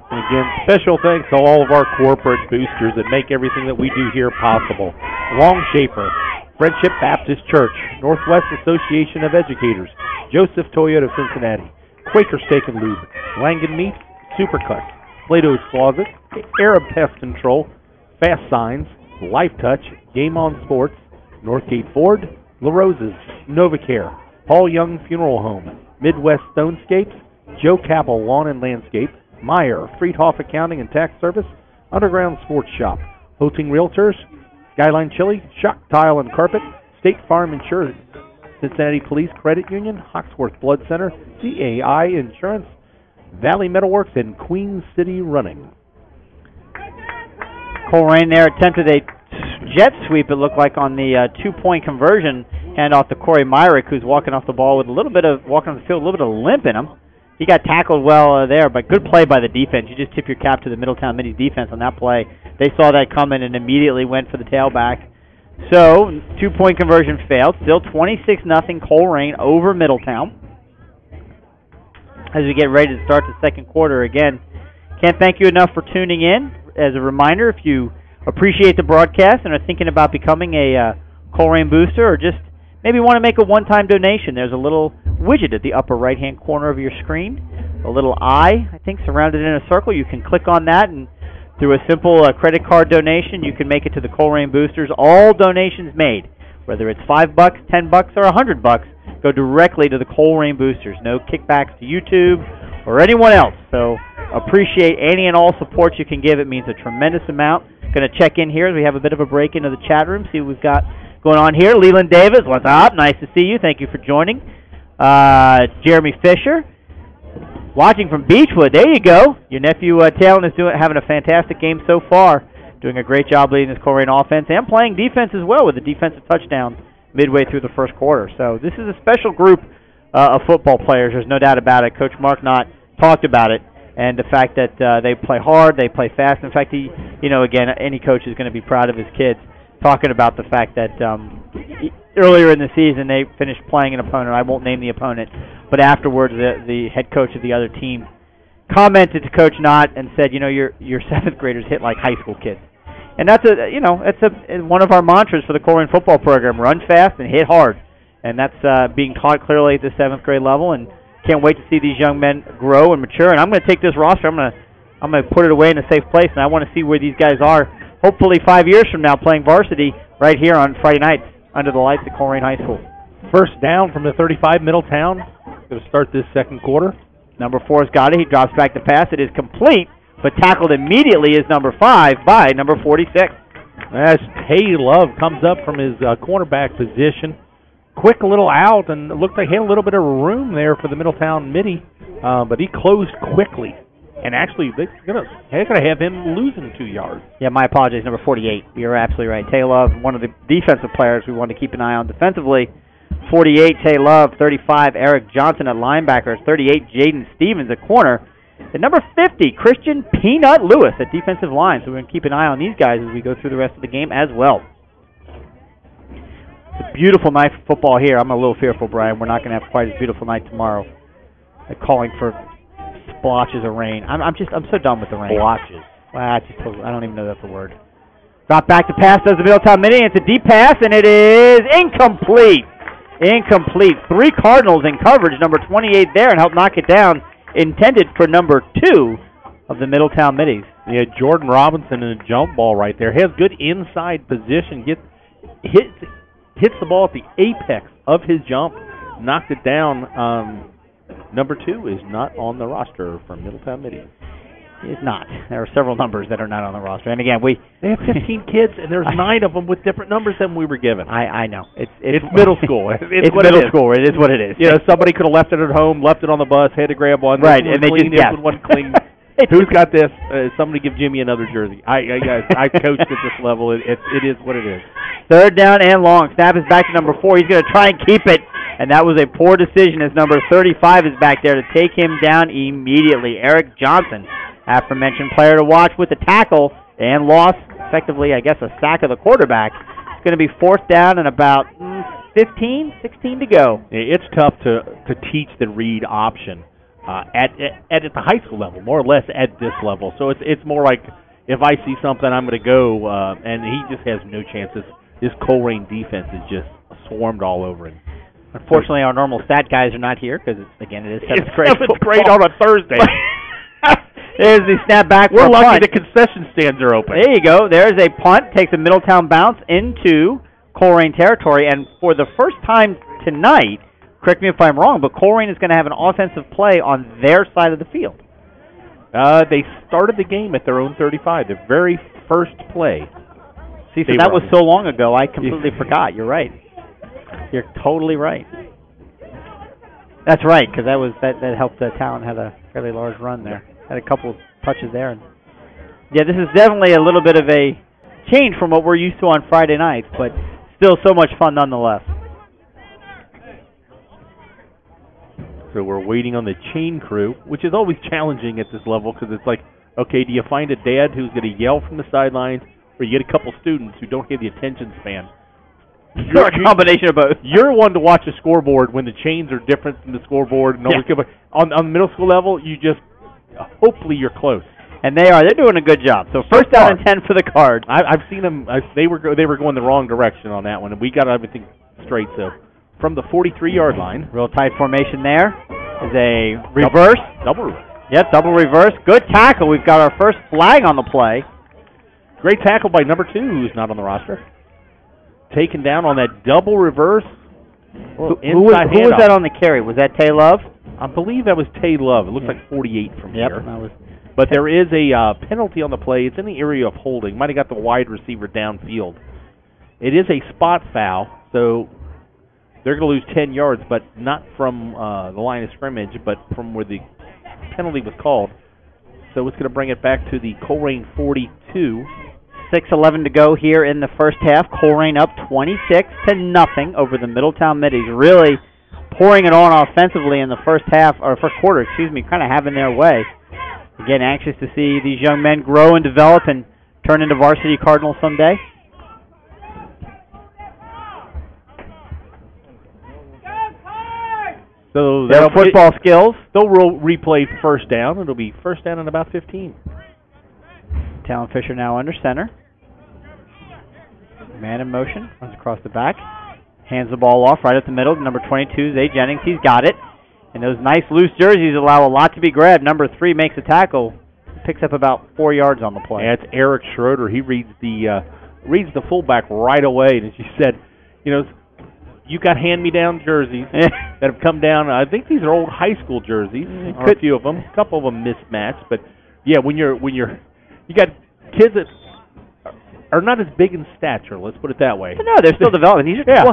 And again, special thanks to all of our corporate boosters that make everything that we do here possible. Long Shaper, Friendship Baptist Church, Northwest Association of Educators, Joseph Toyota Cincinnati, Quaker Steak and Lube, Langan Meat, Supercuts, Plato's Closet, Arab Pest Control, Fast Signs, Life Touch, Game On Sports, Northgate Ford, La Rosa's, NovaCare, Paul Young Funeral Home, Midwest Stonescapes, Joe Capel Lawn and Landscape, Meyer, Friedhoff Accounting and Tax Service, Underground Sports Shop, Hoting Realtors, Skyline Chili, Shock Tile and Carpet, State Farm Insurance, Cincinnati Police Credit Union, Hawksworth Blood Center, CAI Insurance, Valley Metalworks, and Queen City Running. Colerain there attempted a jet sweep, it looked like, on the 2-point conversion. Hand off to Corey Myrick, who's walking off the ball with walking on the field, a little bit of limp in him. He got tackled well there, but good play by the defense. You just tip your cap to the Middletown Minis defense on that play. They saw that coming and immediately went for the tailback. So, 2-point conversion failed. Still 26-0 Colerain over Middletown. As we get ready to start the second quarter again, can't thank you enough for tuning in. As a reminder, if you appreciate the broadcast and are thinking about becoming a Colerain booster, or just maybe want to make a one-time donation, there's a little widget at the upper right-hand corner of your screen, a little eye, I think, surrounded in a circle. You can click on that, and through a simple credit card donation, you can make it to the Colerain boosters. All donations made, whether it's $5, $10, or $100, go directly to the Colerain boosters. No kickbacks to YouTube or anyone else. So appreciate any and all support you can give. It means a tremendous amount. Going to check in here as we have a bit of a break into the chat room, see what we've got going on here. Leland Davis, what's up? Nice to see you. Thank you for joining. Jeremy Fisher, watching from Beechwood. There you go. Your nephew Talon is having a fantastic game so far. Doing a great job leading this Colerain offense and playing defense as well with a defensive touchdown midway through the first quarter. So this is a special group of football players. There's no doubt about it. Coach Mark Knott talked about it, and the fact that they play hard, they play fast. In fact, again, any coach is going to be proud of his kids, talking about the fact that earlier in the season they finished playing an opponent. I won't name the opponent, but afterwards the head coach of the other team commented to Coach Knott and said, your seventh graders hit like high school kids. And that's one of our mantras for the Colerain football program: run fast and hit hard. And that's being taught clearly at the 7th grade level. And can't wait to see these young men grow and mature. And I'm going to take this roster, I'm going to put it away in a safe place, and I want to see where these guys are, hopefully 5 years from now, playing varsity right here on Friday nights under the lights at Colerain High School. First down from the 35, Middletown. Going to start this second quarter. Number 4's got it. He drops back to pass. It is complete, but tackled immediately is number 5 by number 46. As Tay Love comes up from his cornerback position. Quick little out, and it looked like he had a little bit of room there for the Middletown midi, but he closed quickly. And actually, they're going to have him losing 2 yards. Yeah, my apologies, number 48. You're absolutely right. Tay Love, one of the defensive players we want to keep an eye on defensively. 48, Tay Love. 35, Eric Johnson at linebacker. 38, Jaden Stevens at corner. At number 50, Christian Peanut Lewis at defensive line. So we're going to keep an eye on these guys as we go through the rest of the game as well. It's a beautiful night for football here. I'm a little fearful, Brian. We're not going to have quite as beautiful night tomorrow. They're calling for splotches of rain. I'm so done with the rain. Splotches. Well, I don't even know that's a word. Drop back to pass does the Middletown Mini. It's a deep pass, and it is incomplete. Incomplete. 3 Cardinals in coverage. Number 28 there and helped knock it down. Intended for number 2 of the Middletown Middies. Yeah, Jordan Robinson in a jump ball right there. Has good inside position. Hits the ball at the apex of his jump. Knocked it down. Number 2 is not on the roster from Middletown Midi. It's not. There are several numbers that are not on the roster. And again, they have 15 kids, and there's 9 of them with different numbers than we were given. I know. It's middle school. It's middle school. It is what it is. You know, somebody could have left it at home, left it on the bus, had to grab one. Right, and they just guessed. One clean. Who's got this? Somebody give Jimmy another jersey. I coached at this level. It is what it is. Third down and long. Snap is back to number 4. He's going to try and keep it. And that was a poor decision as number 35 is back there to take him down immediately. Eric Johnson, aforementioned player to watch with the tackle and loss, effectively, I guess, a sack of the quarterback. It's going to be 4th down and about 16 to go. It's tough to teach the read option at the high school level, more or less at this level. So it's more like if I see something, I'm going to go, and he just has no chances. This Colerain defense is just swarmed all over him. Unfortunately, our normal stat guys are not here because, again, it is 7th grade football. Grade on a Thursday. There's the snap back. We're lucky punt. the concession stands are open. There you go. There's a punt. Takes a Middletown bounce into Colerain territory. And for the first time tonight, correct me if I'm wrong, but Colerain is going to have an offensive play on their side of the field. They started the game at their own 35, their very first play. See, so that was so long ago, I completely forgot. You're right. You're totally right. That's right, because that helped Talon had a fairly large run there. Had a couple of touches there. And yeah, this is definitely a little bit of a change from what we're used to on Friday nights, but still so much fun nonetheless. So we're waiting on the chain crew, which is always challenging at this level because it's like, okay, do you find a dad who's going to yell from the sidelines, or you get a couple students who don't have the attention span? You're a combination of both. You're one to watch a scoreboard when the chains are different from the scoreboard. And on the middle school level, you just hopefully you're close. And they're doing a good job. So first down and 10 for the Cards. I've seen them. They were going the wrong direction on that one, and we got everything straight. So from the 43-yard line, real tight formation there is a reverse. Double reverse. Yep, double reverse. Good tackle. We've got our first flag on the play. Great tackle by number 2, who's not on the roster. Taken down on that double reverse. Who was that on the carry? Was that Tay Love? I believe that was Tay Love. It looks like 48 from here. That was. But there is a penalty on the play. It's in the area of holding. Might have got the wide receiver downfield. It is a spot foul, so they're going to lose 10 yards, but not from the line of scrimmage, but from where the penalty was called. So it's going to bring it back to the Colerain 42. 6:11 to go here in the first half. Colerain up 26-0 over the Middletown Middies. Really pouring it on offensively in the first quarter, kind of having their way. Again, anxious to see these young men grow and develop and turn into varsity Cardinals someday. So their football skills. They'll replay first down. It'll be first down and about 15. Talon Fisher now under center. Man in motion, runs across the back. Hands the ball off right at the middle. Number 22, Zay Jennings, he's got it. And those nice loose jerseys allow a lot to be grabbed. Number 3 makes a tackle. Picks up about 4 yards on the play. Yeah, it's Eric Schroeder. He reads the fullback right away. And as you said, you got hand-me-down jerseys that have come down. I think these are old high school jerseys. A few of them. A couple of them mismatched. But, yeah, when you got kids that are not as big in stature, let's put it that way. No, they're still developing. These are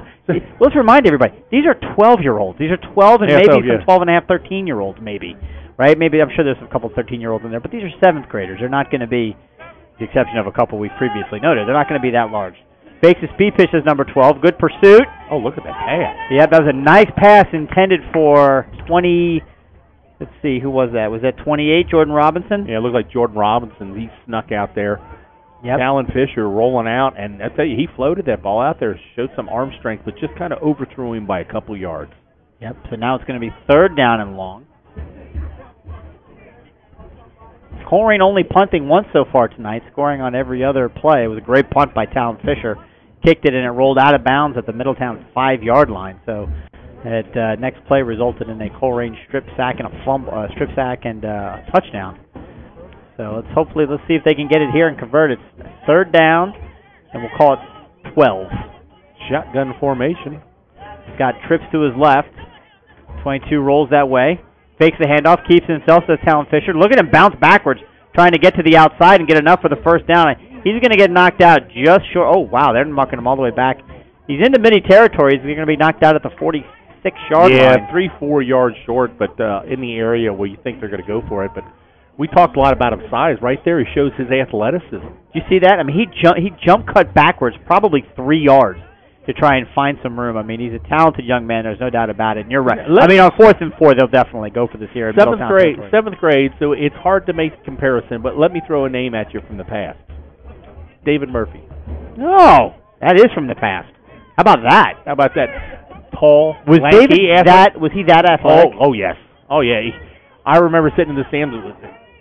let's remind everybody, these are 12-year-olds. These are 12 and maybe some 12 and a half, 13-year-olds maybe, right? Maybe I'm sure there's a couple 13-year-olds in there, but these are 7th graders. They're not going to be, with the exception of a couple we've previously noted, they're not going to be that large. Fakes a speed pitch as number 12. Good pursuit. Oh, look at that pass. Yeah, that was a nice pass intended for 20. Let's see, who was that? Was that 28, Jordan Robinson? Yeah, it looked like Jordan Robinson. He snuck out there. Yep. Talon Fisher rolling out, and I tell you, he floated that ball out there, showed some arm strength, but just kind of overthrew him by a couple yards. Yep, so now it's going to be 3rd down and long. Colerain only punting once so far tonight, scoring on every other play. It was a great punt by Talon Fisher. Kicked it, and it rolled out of bounds at the Middletown 5-yard line. So that next play resulted in a Colerain strip sack and a touchdown. So let's see if they can get it here and convert it. Third down, and we'll call it 12. Shotgun formation. Scott trips to his left. 22 rolls that way. Fakes the handoff, keeps himself, says Talon Fisher. Look at him bounce backwards, trying to get to the outside and get enough for the first down. He's going to get knocked out just short. Oh, wow, they're mucking him all the way back. He's into mini territories. He's going to be knocked out at the 46-yard line. Yeah, 3-4 yards short, but in the area where you think they're going to go for it. But we talked a lot about his size. Right there, he shows his athleticism. Do you see that? I mean, he jump cut backwards probably 3 yards to try and find some room. I mean, he's a talented young man. There's no doubt about it. And you're right. I mean, on 4th and 4, they'll definitely go for this here. Seventh grade, so it's hard to make a comparison, but let me throw a name at you from the past. David Murphy. Oh, that is from the past. How about that? How about that? Tall, was lanky, David was he that athletic? Oh, yes. Oh, yeah. I remember sitting in the stands with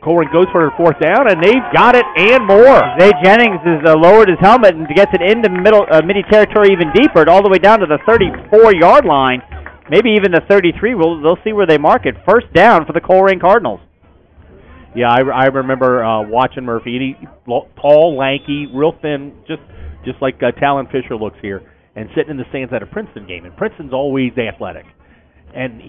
Colerain goes for a 4th down, and they've got it and more. Zay Jennings has lowered his helmet and gets it into midi territory even deeper, all the way down to the 34-yard line, maybe even the 33. They'll see where they mark it. First down for the Colerain Cardinals. Yeah, I remember watching Murphy. Tall, lanky, real thin, just like Talon Fisher looks here, and sitting in the stands at a Princeton game. And Princeton's always athletic. And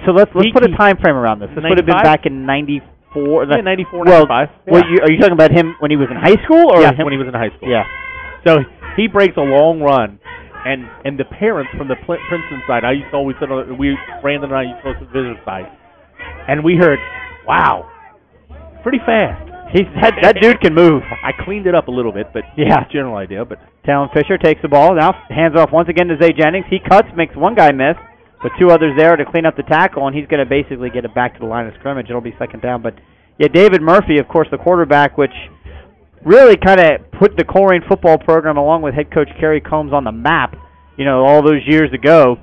so let's put a time frame around this. This would have been back in 94. Yeah, 94, 95. Well, are you talking about him when he was in high school? Or yes, when he was in high school. Yeah. So he breaks a long run, and the parents from the Princeton side, I used to always sit on, Brandon and I used to go to the visitor side, and we heard, wow, pretty fast. That dude can move. I cleaned it up a little bit, but yeah, general idea. But Talon Fisher takes the ball, now hands off once again to Zay Jennings. He cuts, makes one guy miss, but 2 others there to clean up the tackle, and he's going to basically get it back to the line of scrimmage. It'll be 2nd down. But, yeah, David Murphy, of course, the quarterback, which really kind of put the Colerain football program, along with head coach Kerry Combs, on the map, all those years ago.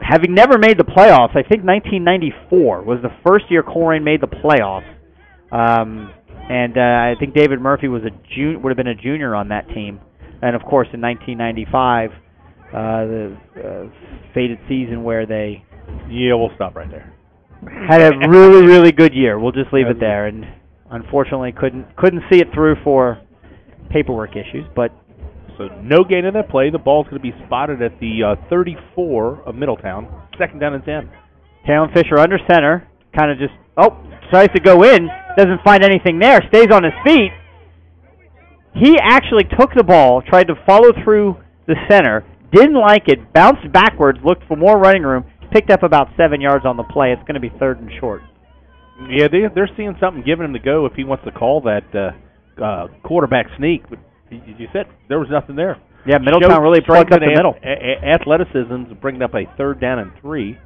Having never made the playoffs, I think 1994 was the first year Colerain made the playoffs. And I think David Murphy would have been a junior on that team. And, of course, in 1995, the fated season where they we'll stop right there. Had a really, really good year. We'll just leave it there, and unfortunately couldn't see it through for paperwork issues. But so no gain in that play. The ball's going to be spotted at the 34 of Middletown. 2nd down and 10. Talon Fisher under center, kind of just tries to go in, doesn't find anything there, stays on his feet. He actually took the ball, tried to follow through the center. Didn't like it, bounced backwards, looked for more running room, picked up about 7 yards on the play. It's going to be 3rd and short. Yeah, they're seeing something, giving him to go if he wants to call that quarterback sneak. But you said there was nothing there. Yeah, Middletown really plugged up the middle. Athleticism bringing up a 3rd down and 3.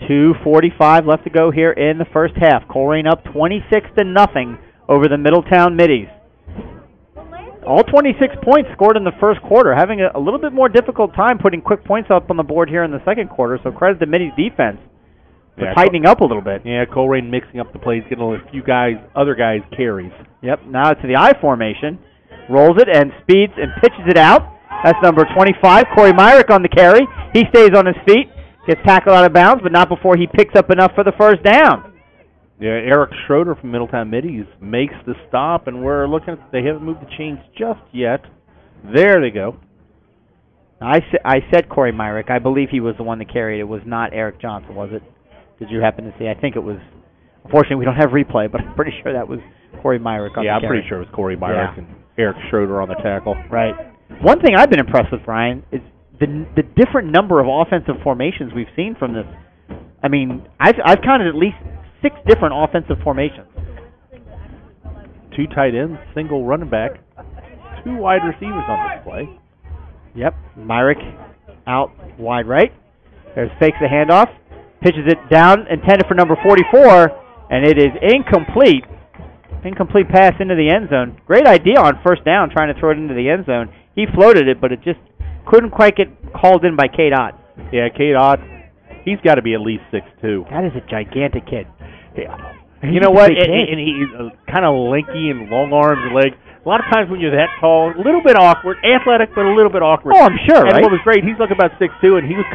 2:45 left to go here in the first half. Colerain up 26-0 over the Middletown Middies. All 26 points scored in the first quarter, having a little bit more difficult time putting quick points up on the board here in the second quarter, so credit to Middies' defense for tightening up a little bit. Yeah, Colerain mixing up the plays, getting a few other guys carries. Yep, now to the I formation. Rolls it and speeds and pitches it out. That's number 25, Corey Myrick on the carry. He stays on his feet, gets tackled out of bounds, but not before he picks up enough for the first down. Yeah, Eric Schroeder from Middletown Middies makes the stop, and we're looking at, they haven't moved the chains just yet. There they go. I said Corey Myrick. I believe he was the one that carried. It was not Eric Johnson, was it? Did you happen to see? I think it was. Unfortunately, we don't have replay, but I'm pretty sure that was Corey Myrick on the carry. Yeah, I'm pretty sure it was Corey Myrick and Eric Schroeder on the tackle. Right. One thing I've been impressed with, Brian, is the different number of offensive formations we've seen from this. I mean, I've counted at least 6 different offensive formations. 2 tight ends, single running back, 2 wide receivers on this play. Yep, Myrick out wide right. There's fakes the handoff, pitches it down, intended for number 44, and it is incomplete. Incomplete pass into the end zone. Great idea on first down, trying to throw it into the end zone. He floated it, but it just couldn't quite get called in by Cade Ott. Yeah, Cade Ott, he's got to be at least 6'2". That is a gigantic kid. Yeah. You know what? And he's kind of lanky and long arms and legs. A lot of times when you're that tall, a little bit awkward, athletic, but a little bit awkward. Oh, I'm sure, right? And what was great, he's looking about 6'2", and he was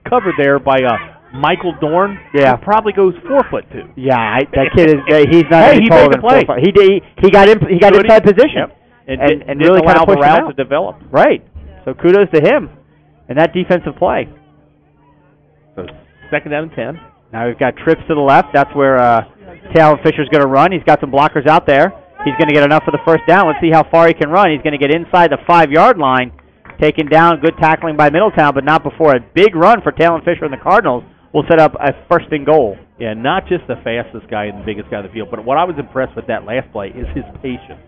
covered there by Michael Dorn, Yeah. who probably goes 4'2". Yeah, that kid is—he's not Hey, any he taller made than the play. 4'5". He got inside position. Yep. And And didn't really kind allow of pushed the him route out. to develop. Right. So kudos to him and that defensive play. So 2nd down and 10. Now we've got trips to the left. That's where Talon Fisher's going to run. He's got some blockers out there. He's going to get enough for the first down. Let's see how far he can run. He's going to get inside the 5-yard line, taken down. Good tackling by Middletown, but not before a big run for Talon Fisher and the Cardinals will set up a 1st and goal. Yeah, not just the fastest guy and the biggest guy on the field, but what I was impressed with that last play is his patience.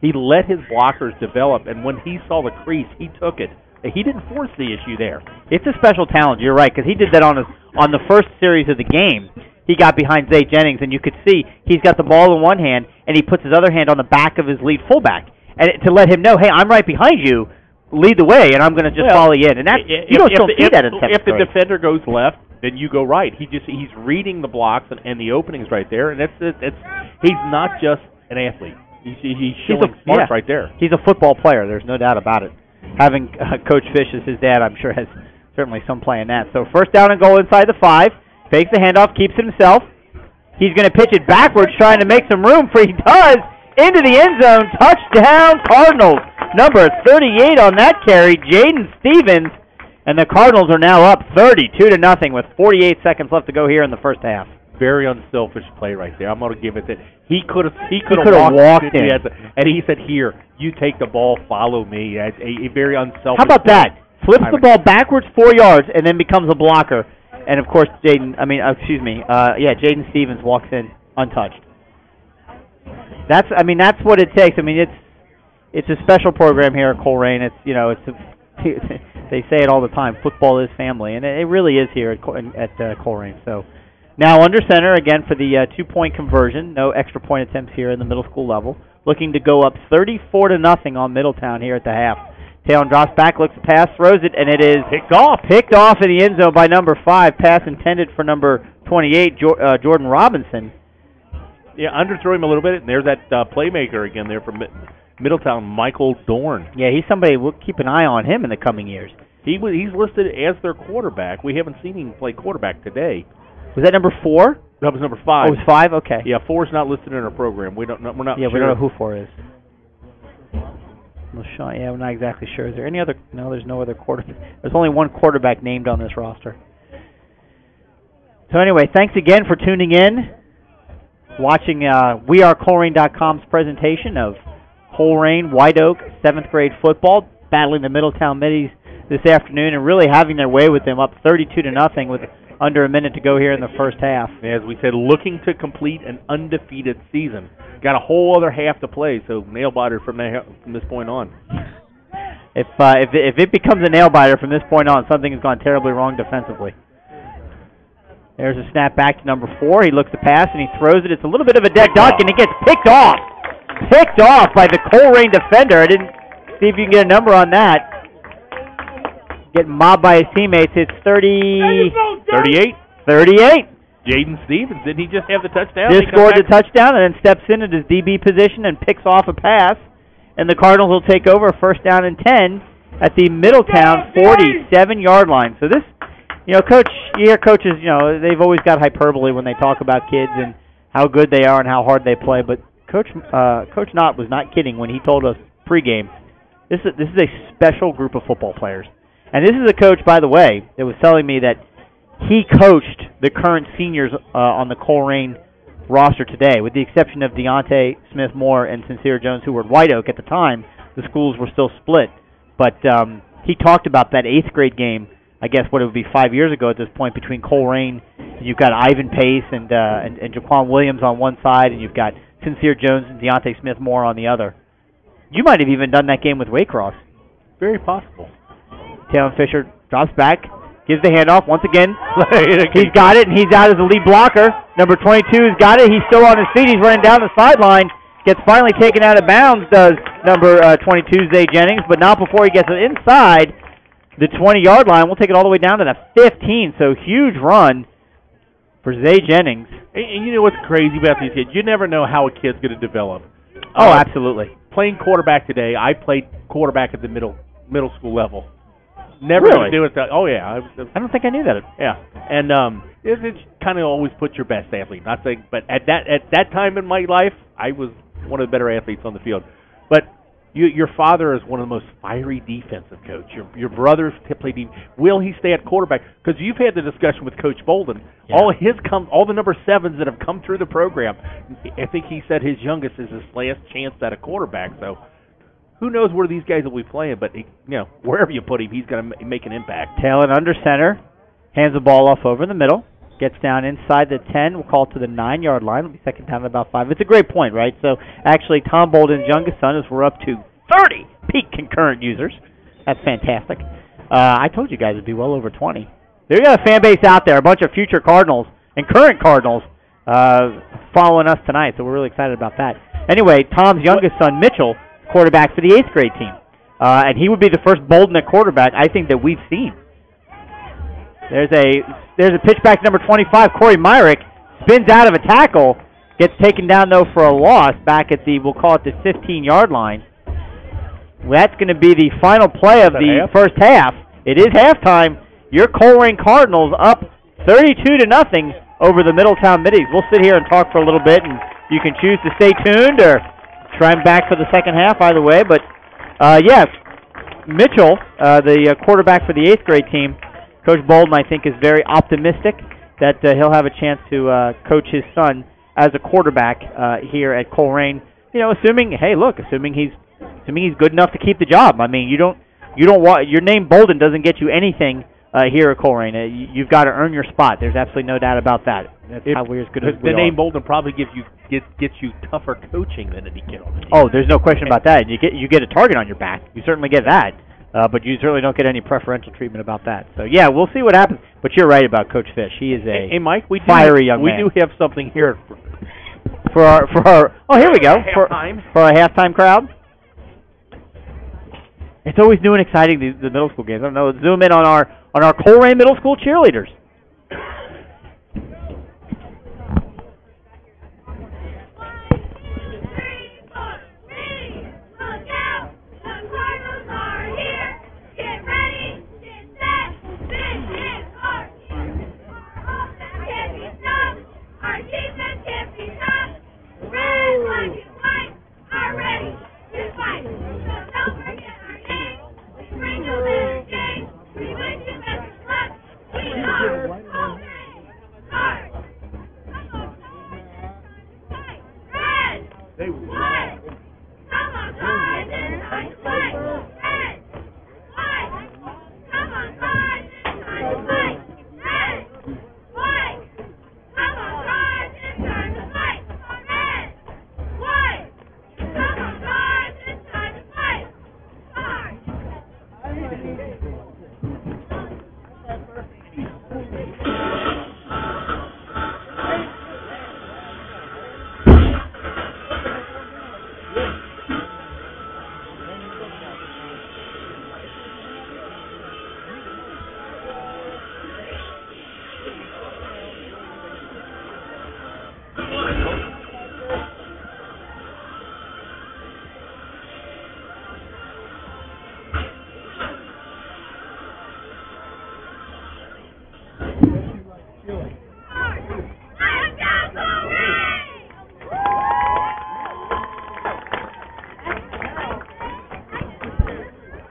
He let his blockers develop, and when he saw the crease, he took it. He didn't force the issue there. It's a special talent. You're right, because he did that on the first series of the game. He got behind Zay Jennings, and you could see he's got the ball in one hand, and he puts his other hand on the back of his lead fullback, and to let him know, hey, I'm right behind you. Lead the way, and I'm going to just follow you in. And that you don't still see that in 7th If the grade. defender goes left, then you go right. He's reading the blocks and the openings right there, and he's not just an athlete. He's showing smarts right there. He's a football player. There's no doubt about it. Having Coach Fish as his dad, I'm sure, has certainly some play in that. So 1st down and goal inside the 5. Fakes the handoff, keeps it himself. He's going to pitch it backwards, trying to make some room for he does. Into the end zone. Touchdown, Cardinals. Number 38 on that carry, Jaden Stevens. And the Cardinals are now up 32-0 with 48 seconds left to go here in the first half. Very unselfish play right there. I'm going to give it that. He could have walked in. And he said, here, you take the ball, follow me. A very unselfish How about play. that? Flips the ball backwards 4 yards and then becomes a blocker. And, of course, Jaden Stevens walks in untouched. That's what it takes. I mean, it's a special program here at Colerain. They say it all the time. Football is family, and it really is here at Colerain. So now under center again for the 2-point conversion. No extra point attempts here in the middle school level. Looking to go up 34-0 on Middletown here at the half. Talon drops back, looks at the pass, throws it, and it is picked off in the end zone by number 5. Pass intended for number 28, Jordan Robinson. Yeah, underthrew him a little bit, and there's that playmaker again there from Middletown, Michael Dorn. Yeah, he's somebody we'll keep an eye on him in the coming years. He's listed as their quarterback. We haven't seen him play quarterback today. Was that number 4? That was number 5. Oh, it was 5? Okay. Yeah, 4 is not listed in our program. We're not sure. Yeah, we don't know who 4 is. Yeah, we're not exactly sure. Is there any other? No, there's no other quarterback. There's only one quarterback named on this roster. So anyway, thanks again for tuning in, watching WeAreColerain.com's presentation of Colerain White Oak 7th grade football, battling the Middletown Middies this afternoon and really having their way with them, up 32-0 with under a minute to go here in the first half. As we said, looking to complete an undefeated season. Got a whole other half to play, so nail-biter from this point on. If it becomes a nail-biter from this point on, something has gone terribly wrong defensively. There's a snap back to number 4. He looks to pass, and he throws it. It's a little bit of a dead duck, and it gets picked off. Picked off by the Colerain defender. I didn't see if you can get a number on that. Getting mobbed by his teammates. It's 38. Jaden Stevens, didn't he just have the touchdown? Just scored the touchdown and then steps in at his DB position and picks off a pass. And the Cardinals will take over 1st down and 10 at the Middletown 47-yard line. So this, Coach, you hear coaches, they've always got hyperbole when they talk about kids and how good they are and how hard they play. But Coach Knott was not kidding when he told us pregame, this is a special group of football players. And this is a coach, by the way, that was telling me that he coached the current seniors on the Colerain roster today, with the exception of Deontay Smith-Moore and Sincere Jones, who were at White Oak at the time. The schools were still split. But he talked about that 8th grade game, I guess what it would be 5 years ago at this point, between Colerain. You've got Ivan Pace and Jaquan Williams on one side, and you've got Sincere Jones and Deontay Smith-Moore on the other. You might have even done that game with Waycross. Very possible. Talon Fisher drops back, gives the handoff once again. He's got it, and he's out as the lead blocker. Number 22 has got it. He's still on his feet. He's running down the sideline. Gets finally taken out of bounds, does number 22, Zay Jennings, but not before he gets it inside the 20-yard line. We'll take it all the way down to the 15, so huge run for Zay Jennings. And you know what's crazy about these kids? You never know how a kid's going to develop. Oh, absolutely. Playing quarterback today, I played quarterback at the middle school level. Never Really? going to do it. Oh, yeah. I don't think I knew that. Yeah. And it's kind of always put your best athlete. Not saying, but at that time in my life, I was one of the better athletes on the field. But your father is one of the most fiery defensive coach. Your brothers play defense. Will he stay at quarterback? Because you've had the discussion with Coach Bolden. Yeah. All the number 7s that have come through the program. I think he said his youngest is his last chance at a quarterback. So who knows where these guys will be playing? But wherever you put him, he's going to make an impact. Tailend under center, hands the ball off over in the middle, gets down inside the 10. We'll call it to the 9-yard line. It'll be second down at about 5. It's a great point, right? So actually, Tom Bolden's youngest son is we're up to 30 peak concurrent users. That's fantastic. I told you guys it'd be well over 20. There you got a fan base out there, a bunch of future Cardinals and current Cardinals following us tonight, so we're really excited about that. Anyway, Tom's youngest son, Mitchell, quarterback for the 8th grade team. And he would be the first Bolden at quarterback, I think, that we've seen. There's a pitch back to number 25, Corey Myrick, spins out of a tackle, gets taken down, though, for a loss back at the, we'll call it the 15-yard line. Well, that's going to be the final play of the first half. It is halftime. Your Colerain Cardinals up 32-0 over the Middletown Middies. We'll sit here and talk for a little bit, and you can choose to stay tuned or try and back for the second half either way. But, yes, Mitchell, the quarterback for the 8th grade team, Coach Bolden, I think, is very optimistic that he'll have a chance to coach his son as a quarterback here at Colerain. Assuming he's good enough to keep the job. I mean, you don't want your name Bolden doesn't get you anything here at Colerain. You've got to earn your spot. There's absolutely no doubt about that. That's how we're as good as we are. The name Bolden probably gets you tougher coaching than any kid on the team. Oh, there's no question about that. You get a target on your back. You certainly get that. But you certainly don't get any preferential treatment about that. So, yeah, we'll see what happens. But you're right about Coach Fish. He is a Mike, fiery young man. We do have something here. For our here we go. For our halftime crowd. It's always new and exciting, the middle school games. I don't know. Zoom in on our Colerain Middle School cheerleaders.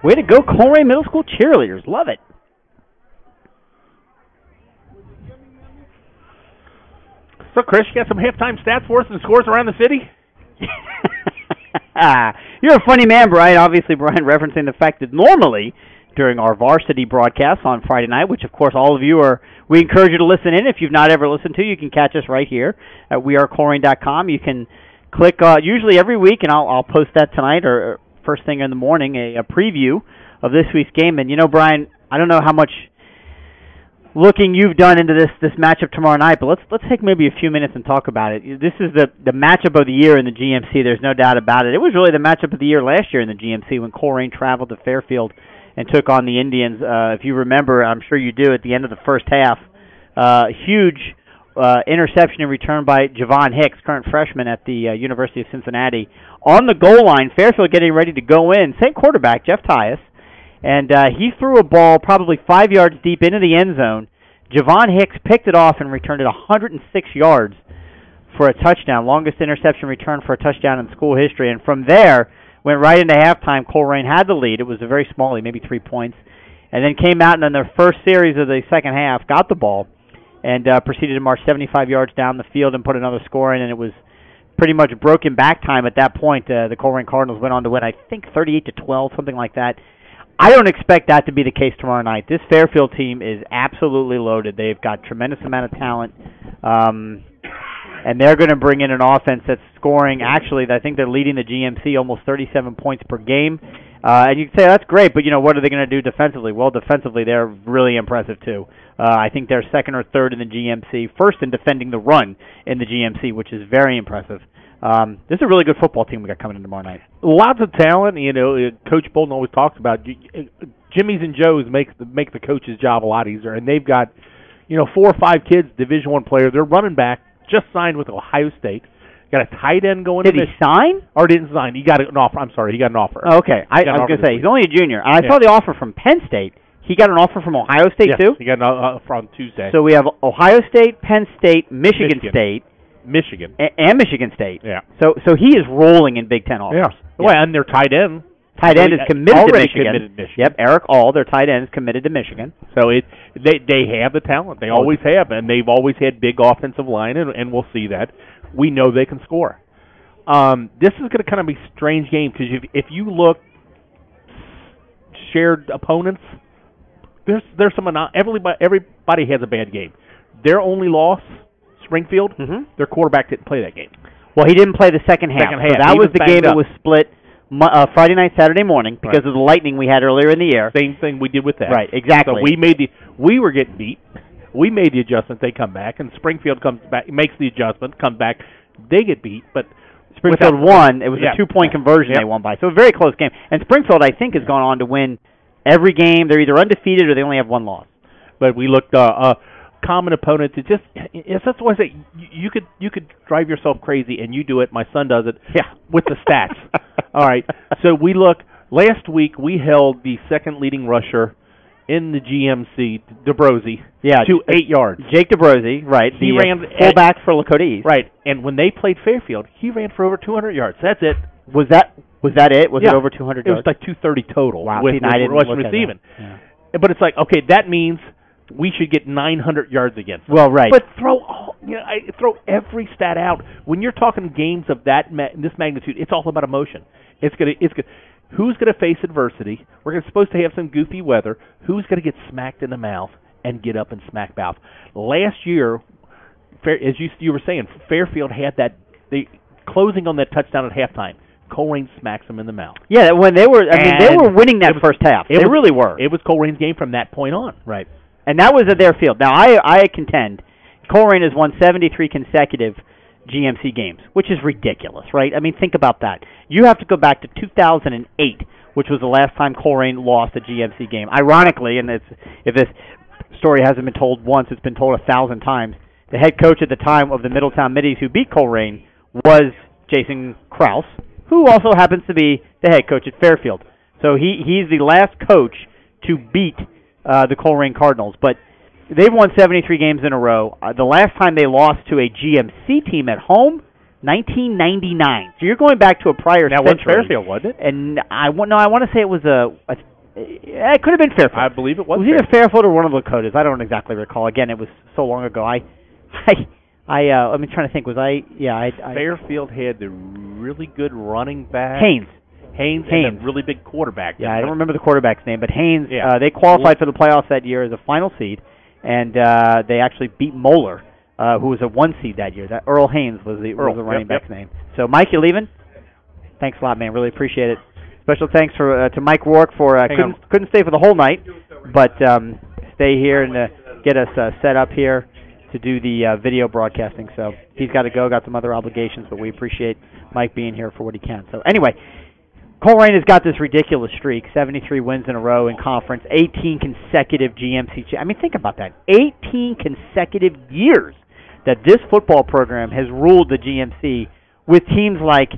Way to go, Colerain Middle School cheerleaders. Love it. So, Chris, you got some halftime stats for us and scores around the city? You're a funny man, Brian. Obviously, Brian referencing the fact that normally during our varsity broadcasts on Friday night, which, of course, all of you we encourage you to listen in. If you've not ever listened to, you can catch us right here at wearecolerain.com. You can click, usually every week, and I'll post that tonight or first thing in the morning, a preview of this week's game. And, Brian, I don't know how much looking you've done into this matchup tomorrow night, but let's take maybe a few minutes and talk about it. This is the matchup of the year in the GMC. There's no doubt about it. It was really the matchup of the year last year in the GMC when Colerain traveled to Fairfield and took on the Indians. If you remember, I'm sure you do, at the end of the first half, huge interception and return by Javon Hicks, current freshman at the University of Cincinnati. On the goal line, Fairfield getting ready to go in. Same quarterback, Jeff Tyus. And he threw a ball probably 5 yards deep into the end zone. Javon Hicks picked it off and returned it 106 yards for a touchdown, longest interception return for a touchdown in school history. And from there, went right into halftime. Colerain had the lead. It was a very small lead, maybe 3 points. And then came out and in their first series of the second half, got the ball, and proceeded to march 75 yards down the field and put another score in. And it was pretty much broken back time at that point. The Colerain Cardinals went on to win, I think, 38-12, something like that. I don't expect that to be the case tomorrow night. This Fairfield team is absolutely loaded. They've got tremendous amount of talent. And they're going to bring in an offense that's scoring. Actually, I think they're leading the GMC almost 37 points per game. And you can say, that's great, but, what are they going to do defensively? Well, defensively, they're really impressive, too. I think they're second or third in the GMC, first in defending the run in the GMC, which is very impressive. This is a really good football team we got coming in tomorrow night. Lots of talent. Coach Bolton always talks about Jimmy's and Joe's make the coach's job a lot easier. And they've got, 4 or 5 kids, Division I players. They're running back, just signed with Ohio State. Got a tight end going. Did he sign? Or didn't sign? He got an offer. I'm sorry, he got an offer. Oh, okay, I was going to say he's only a junior. And I saw the offer from Penn State. He got an offer from Ohio State too. He got an offer on Tuesday. So we have Ohio State, Penn State, Michigan State, and Michigan State. Yeah. So he is rolling in Big Ten offers. Yeah. Well, and their tight end. Tight end is committed to Michigan. Committed to Michigan. Yep, Eric All, their tight end, is committed to Michigan. So they have the talent. They always have, and they've always had big offensive line, and we'll see that. We know they can score. This is going to kind of be a strange game because if you look shared opponents, there's some everybody has a bad game. Their only loss, Springfield, their quarterback didn't play that game. Well, he didn't play the second half. So that was the game that was split Friday night, Saturday morning because of the lightning we had earlier in the year. Same thing we did with that. Right, exactly. So we were getting beat. We made the adjustment. They come back, and Springfield comes back, makes the adjustment, comes back. They get beat, but Springfield won. It was a 2-point conversion they won by. So a very close game. And Springfield, I think, has gone on to win every game. They're either undefeated or they only have one loss. But we looked common opponents. That's why I say you could drive yourself crazy, and you do it. My son does it. Yeah, with the stats. All right. So we look. Last week we held the second leading rusher in the GMC, DeBrosey, to 8 yards. Jake DeBrosey, right. He ran fullback for Lakota East. Right. And when they played Fairfield, he ran for over 200 yards. That's it. Was that it? Was it over 200 yards? It was like 230 total. Wow. With rushing receiving. Yeah. But it's like, okay, that means we should get 900 yards against them. Well, right. But throw every stat out. When you're talking games of this magnitude, it's all about emotion. It's good. Who's going to face adversity? We're supposed to have some goofy weather. Who's going to get smacked in the mouth and get up and smack mouth? Last year, as you were saying, Fairfield had the closing on that touchdown at halftime. Colerain smacks them in the mouth. Yeah, when they were winning that first half. They really were. It was Colerain's game from that point on. Right. And that was at their field. Now, I contend Colerain has won 73 consecutive GMC games, which is ridiculous, right? I mean, think about that. You have to go back to 2008, which was the last time Colerain lost a GMC game. Ironically, and if this story hasn't been told once, it's been told 1,000 times, the head coach at the time of the Middletown Middies who beat Colerain was Jason Krause, who also happens to be the head coach at Fairfield. So he's the last coach to beat the Colerain Cardinals. But they've won 73 games in a row. The last time they lost to a GMC team at home, 1999. So you're going back to a prior century. Now, was Fairfield, wasn't it? And I want to say it was it could have been Fairfield. I believe it was. It was either Fairfield or one of the Lakotas. I don't exactly recall. Again, it was so long ago. I'm trying to think. Fairfield had the really good running back. Haynes. And a really big quarterback. Yeah, I don't remember the quarterback's name, but Haynes. Yeah. They qualified for the playoffs that year as a final seed, and they actually beat Moeller, who was a 1 seed that year. That Earl Haynes was the running back's name. So, Mike, you leaving? Thanks a lot, man. Really appreciate it. Special thanks to Mike Rourke for couldn't stay for the whole night, but stay here and get us set up here to do the video broadcasting. So he's got to go, got some other obligations, but we appreciate Mike being here for what he can. So anyway, Colerain has got this ridiculous streak, 73 wins in a row in conference, 18 consecutive GMC. I mean, think about that. 18 consecutive years that this football program has ruled the GMC with teams like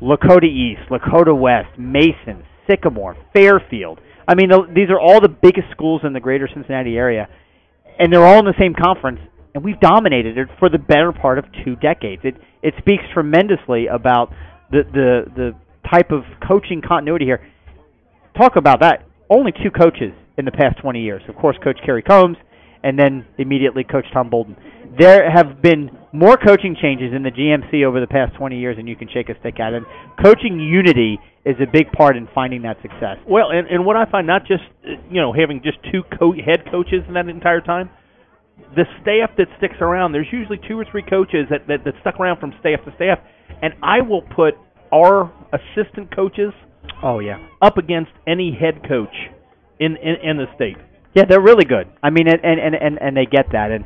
Lakota East, Lakota West, Mason, Sycamore, Fairfield. I mean, these are all the biggest schools in the greater Cincinnati area, and they're all in the same conference, and we've dominated it for the better part of 2 decades. It speaks tremendously about the type of coaching continuity here. Talk about that. Only 2 coaches in the past 20 years. Of course, Coach Kerry Combs, and then immediately Coach Tom Bolden. There have been more coaching changes in the GMC over the past 20 years than you can shake a stick at. And coaching unity is a big part in finding that success. Well, and what I find, not just having just 2 head coaches in that entire time, the staff that sticks around, there's usually 2 or 3 coaches that stuck around from staff to staff, and I will put our assistant coaches up against any head coach in the state. Yeah, they're really good. I mean, and they get that. And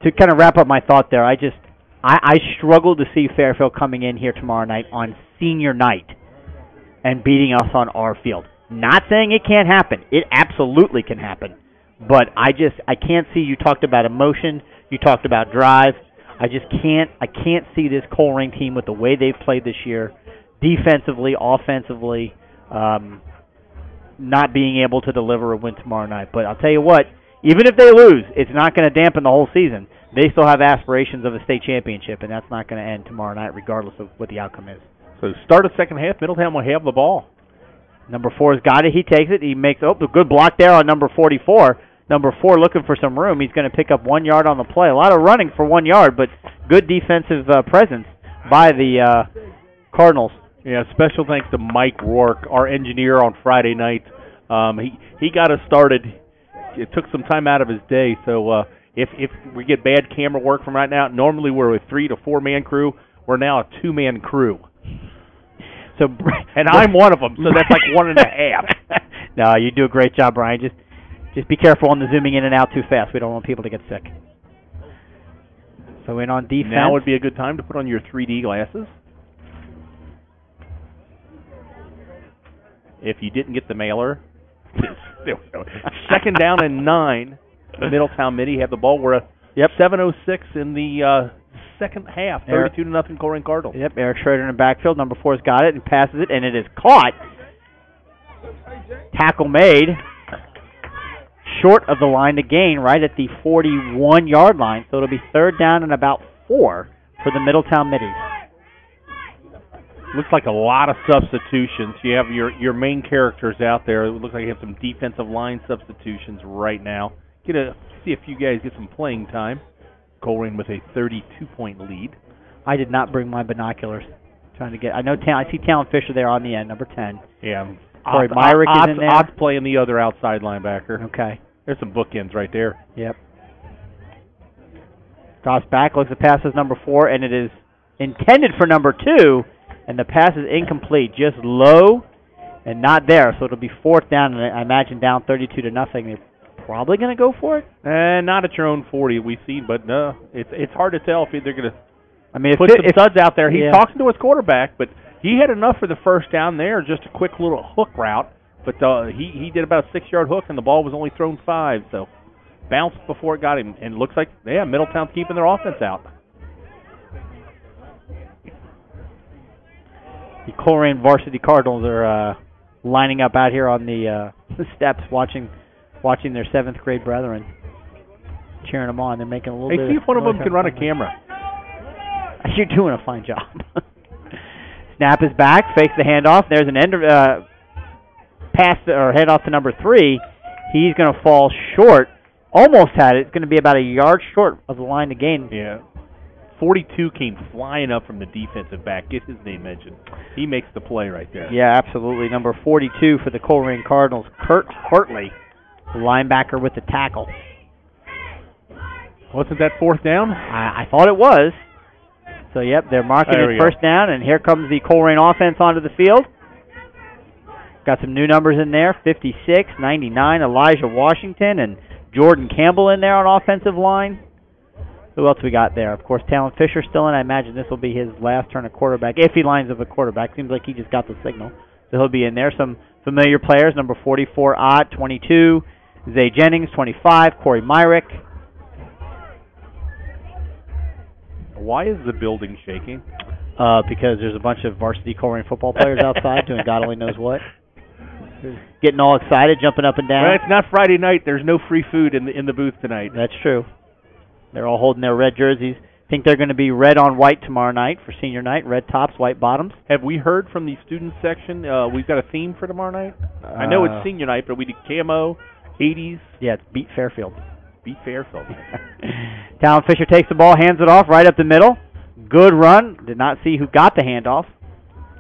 to kind of wrap up my thought there, I struggle to see Fairfield coming in here tomorrow night on senior night and beating us on our field. Not saying it can't happen. It absolutely can happen. But I can't see. You talked about emotion. You talked about drive. I can't see this Colerain team with the way they've played this year, defensively, offensively, not being able to deliver a win tomorrow night. But I'll tell you what, even if they lose, it's not going to dampen the whole season. They still have aspirations of a state championship, and that's not going to end tomorrow night regardless of what the outcome is. So start of second half, Middletown will have the ball. Number 4's got it. He takes it. He makes a good block there on number 44. Number 4 looking for some room. He's going to pick up 1 yard on the play. A lot of running for 1 yard, but good defensive presence by the Cardinals. Yeah, special thanks to Mike Rourke, our engineer on Friday night. He got us started. It took some time out of his day, so if we get bad camera work from right now, normally we're a 3 to 4 man crew. We're now a 2-man crew. So, and I'm one of them, so that's like 1.5. No, you do a great job, Brian. Just be careful on the zooming in and out too fast. We don't want people to get sick. So in on defense. Now would be a good time to put on your 3D glasses. If you didn't get the mailer. Second down and 9. Middletown Midi have the ball. We're at 7:06 in the second half. 32-0 Colerain Cardinals. Yep, Eric Schroeder in the backfield. Number 4's got it and passes it, and it is caught. Tackle made. Short of the line to gain, right at the 41-yard line. So it'll be 3rd down and about 4 for the Middletown Middies. Looks like a lot of substitutions. You have your main characters out there. It looks like you have some defensive line substitutions right now. See if you guys get some playing time. Colerain with a 32-point lead. I did not bring my binoculars. I see Talon Fisher there on the end, number 10. Yeah. Corey Myrick is in there. Ott's playing the other outside linebacker. Okay. There's some bookends right there. Yep. Drops back, looks at passes number 4, and it is intended for number 2, and the pass is incomplete, just low and not there. So it'll be 4th down, and I imagine down 32-0. They're probably going to go for it. Not at your own 40, we've seen, but no, it's hard to tell if they're going to. I mean, put some studs out there. He's talking to his quarterback, but he had enough for the first down there, just a quick little hook route. But he did about a 6-yard hook, and the ball was only thrown 5. So bounced before it got him, and it looks like, Middletown's keeping their offense out. The Colerain varsity Cardinals are lining up out here on the steps, watching their 7th grade brethren, cheering them on. They're making a little bit. Hey, see if one of them can run a camera. You're doing a fine job. Snap is back, fakes the handoff. There's an pass or handoff to number 3. He's going to fall short. Almost had it. It's going to be about a yard short of the line to gain. Yeah. 42 came flying up from the defensive back. Get his name mentioned. He makes the play right there. Yeah, absolutely. Number 42 for the Colerain Cardinals, Kurt Hartley, the linebacker with the tackle. Wasn't that 4th down? I thought it was. So, yep, they're marking it 1st down, and here comes the Colerain offense onto the field. Got some new numbers in there, 56, 99, Elijah Washington, and Jordan Campbell in there on offensive line. Who else we got there? Of course, Talon Fisher still in. I imagine this will be his last turn at quarterback, if he lines up a quarterback. Seems like he just got the signal. So he'll be in there. Some familiar players, number 44, Ott, 22, Zay Jennings, 25, Corey Myrick. Why is the building shaking? Because there's a bunch of varsity Colerain football players outside doing God only knows what. getting all excited, jumping up and down. Well, it's not Friday night. There's no free food in the booth tonight. That's true. They're all holding their red jerseys. Think they're going to be red on white tomorrow night for senior night. Red tops, white bottoms. Have we heard from the student section? We've got a theme for tomorrow night. I know it's senior night, but we do camo, 80s. Yeah, it's Beat Fairfield. Beat Fairfield. Talon Fisher takes the ball, hands it off right up the middle. Good run. Did not see who got the handoff.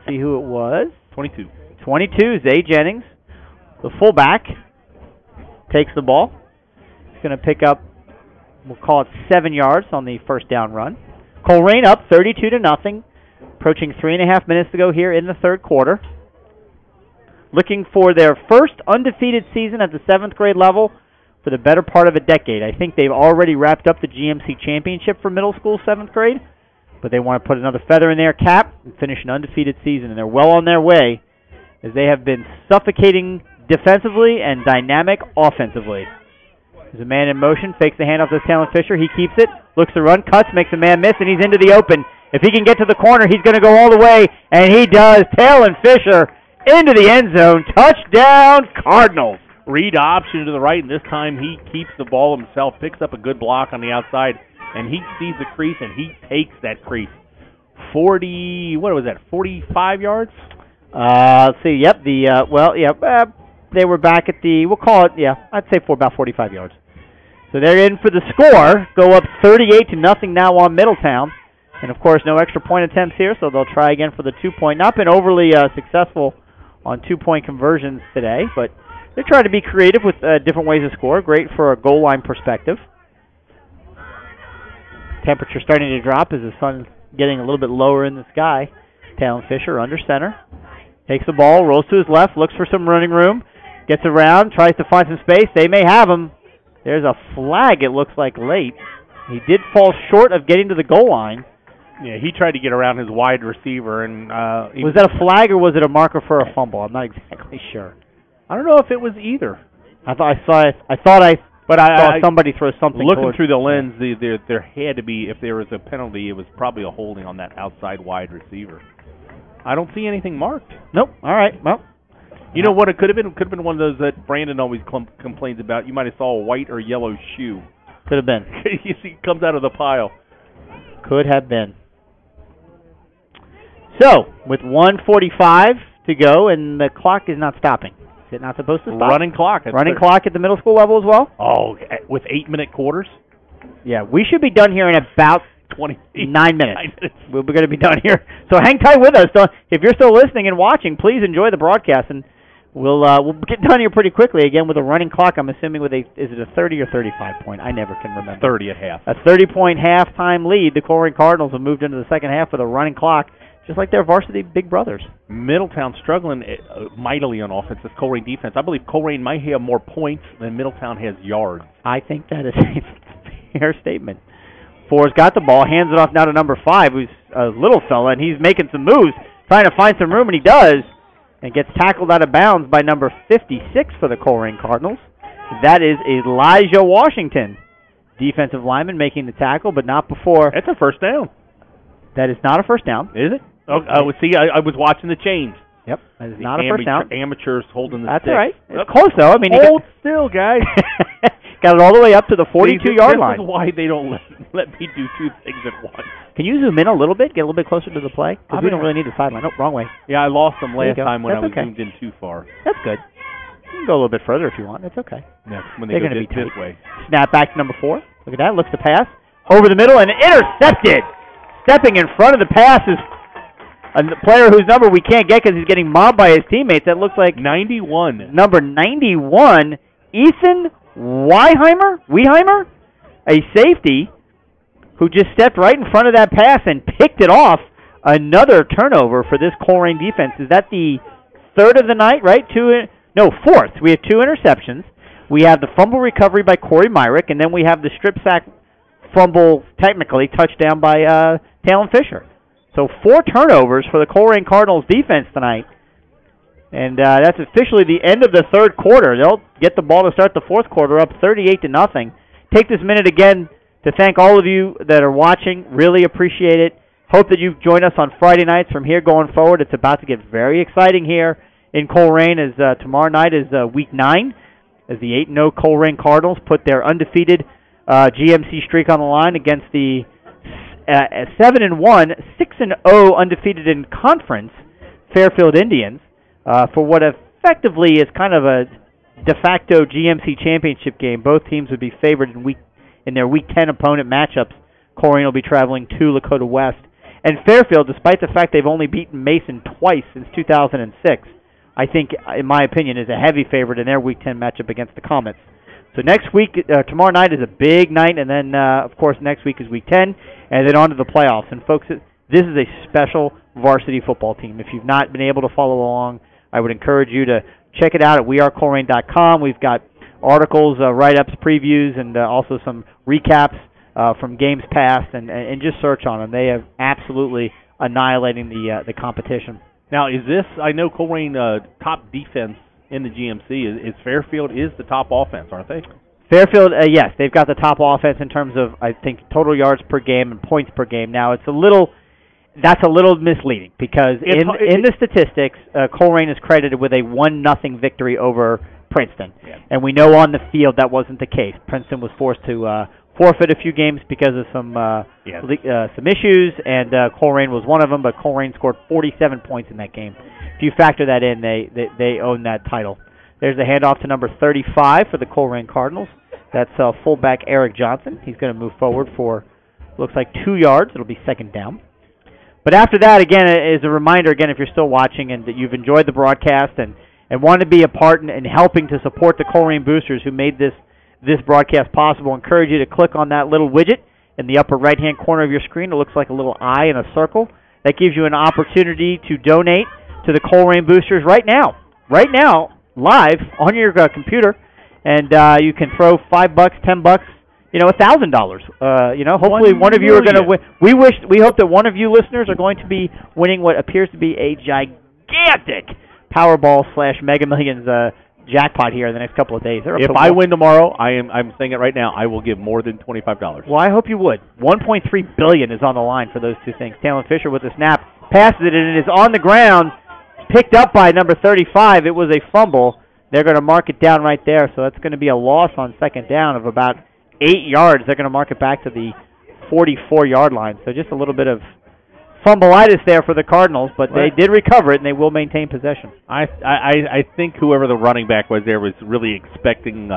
See who it was. 22. 22, Zay Jennings. The fullback takes the ball. He's going to pick up, we'll call it 7 yards on the first down run. Colerain up 32-0, approaching 3.5 minutes to go here in the third quarter. Looking for their first undefeated season at the 7th grade level for the better part of a decade. I think they've already wrapped up the GMC Championship for middle school 7th grade, but they want to put another feather in their cap and finish an undefeated season, and they're well on their way as they have been suffocating defensively and dynamic offensively. There's a man in motion, fakes the handoff to Talon Fisher. He keeps it, looks to run, cuts, makes a man miss, and he's into the open. If he can get to the corner, he's going to go all the way, and he does. Talon Fisher into the end zone. Touchdown, Cardinals. Read option to the right, and this time he keeps the ball himself, picks up a good block on the outside, and he sees the crease, and he takes that crease. 45 yards? Let's see. Yep. They were back at we'll call it, I'd say for about 45 yards. So they're in for the score. Go up 38-0 now on Middletown. And, of course, no extra point attempts here, so they'll try again for the 2-point. Not been overly successful on 2-point conversions today, but they try to be creative with different ways to score. Great for a goal line perspective. Temperature starting to drop as the sun's getting a little bit lower in the sky. Talon Fisher under center. Takes the ball, rolls to his left, looks for some running room, gets around, tries to find some space. They may have him. There's a flag, it looks like, late. He did fall short of getting to the goal line. Yeah, he tried to get around his wide receiver. And was that a flag or was it a marker for a fumble? I'm not exactly sure. I don't know if it was either. I thought I saw somebody throw something. Looking through the lens, there had to be, if there was a penalty, it was probably a holding on that outside wide receiver. I don't see anything marked. Nope. All right. Well, you know what it could have been? It could have been one of those that Brandon always complains about. You might have saw a white or yellow shoe. Could have been. You see, it comes out of the pile. Could have been. So, with 1:45 to go, and the clock is not stopping. Is it not supposed to stop? Running clock. Running clock at the middle school level as well? Oh, with 8-minute quarters? Yeah, we should be done here in about 9 minutes. We're going to be done here. So hang tight with us. If you're still listening and watching, please enjoy the broadcast, and we'll get done here pretty quickly. Again, with a running clock, I'm assuming is it a 30 or 35 point? I never can remember. 30 at half. A 30-point halftime lead. The Colerain Cardinals have moved into the second half with a running clock, just like their varsity big brothers. Middletown struggling mightily on offense. This Colerain defense. I believe Colerain might have more points than Middletown has yards. I think that is a fair statement. Ford's got the ball, hands it off now to number 5, who's a little fella, and he's making some moves, trying to find some room, and he does, and gets tackled out of bounds by number 56 for the Colerain Cardinals. That is Elijah Washington, defensive lineman, making the tackle, but not before. That's a first down. That is not a first down. Is it? Oh, see, I was watching the change. Yep, that is not a first down. Amateurs holding the That's stick. all right. It's close, though. I mean, hold still, guys. Got it all the way up to the 42-yard line. This is why they don't let me do two things at once. Can you zoom in a little bit, get a little bit closer to the play? Because we don't really need the sideline. Nope, wrong way. Yeah, I lost them last time when I was okay. zoomed in too far. That's good. You can go a little bit further if you want. That's okay. Yeah, when they're going to be this way. Snap back to number 4. Look at that. Looks to pass. Over the middle and intercepted. Stepping in front of the pass is a player whose number we can't get because he's getting mobbed by his teammates. That looks like 91. Number 91, Ethan Wieheimer, a safety who just stepped right in front of that pass and picked it off. Another turnover for this Colerain defense. Is that the third of the night, right? Fourth. We have 2 interceptions. We have the fumble recovery by Corey Myrick, and then we have the strip sack fumble, technically, touchdown by Talon Fisher. So 4 turnovers for the Colerain Cardinals defense tonight. And that's officially the end of the third quarter. They'll get the ball to start the fourth quarter up 38-0. Take this minute again to thank all of you that are watching. Really appreciate it. Hope that you join us on Friday nights from here going forward. It's about to get very exciting here in Colerain is tomorrow night is Week 9, as the 8-0 Colerain Cardinals put their undefeated GMC streak on the line against the 7-1, 6-0 undefeated in conference Fairfield Indians for what effectively is kind of a de facto GMC Championship game. Both teams would be favored in their Week 10 opponent matchups. Colerain will be traveling to Lakota West. And Fairfield, despite the fact they've only beaten Mason twice since 2006, I think, in my opinion, is a heavy favorite in their Week 10 matchup against the Comets. So next week, tomorrow night is a big night, and then, of course, next week is Week 10, and then on to the playoffs. And, folks, this is a special varsity football team. If you've not been able to follow along, I would encourage you to check it out at wearecolerain.com. We've got articles, write-ups, previews, and also some recaps from games past, and just search on them. They have absolutely annihilating the competition. Now, is this, I know Colerain top defense in the GMC, is Fairfield is the top offense, aren't they? Fairfield, yes, they've got the top offense in terms of, I think, total yards per game and points per game. Now, that's a little misleading because in the statistics, Colerain is credited with a 1-0 victory over Princeton. Yeah. And we know on the field that wasn't the case. Princeton was forced to forfeit a few games because of some issues, and Colerain was one of them, but Colerain scored 47 points in that game. If you factor that in, they own that title. There's the handoff to number 35 for the Colerain Cardinals. That's fullback Eric Johnson. He's going to move forward for, looks like, 2 yards. It'll be second down. But after that, again, is a reminder, again, if you're still watching and that you've enjoyed the broadcast and want to be a part in helping to support the Colerain Boosters who made this broadcast possible, I encourage you to click on that little widget in the upper right-hand corner of your screen. It looks like a little eye in a circle. That gives you an opportunity to donate to the Colerain Boosters right now, live on your computer, and you can throw $5, $10, $1,000. Hopefully one of you are going to win. We hope that one of you listeners are going to be winning what appears to be a gigantic Powerball / Mega Millions jackpot here in the next couple of days. If I win tomorrow, I'm saying it right now, I will give more than $25. Well, I hope you would. $1.3 billion is on the line for those two things. Talon Fisher with the snap, passes it, and it is on the ground, picked up by number 35. It was a fumble. They're going to mark it down right there, so that's going to be a loss on second down of about 8 yards. They're going to mark it back to the 44-yard line. So just a little bit of fumbleitis there for the Cardinals, but they did recover it, and they will maintain possession. I think whoever the running back was there was really expecting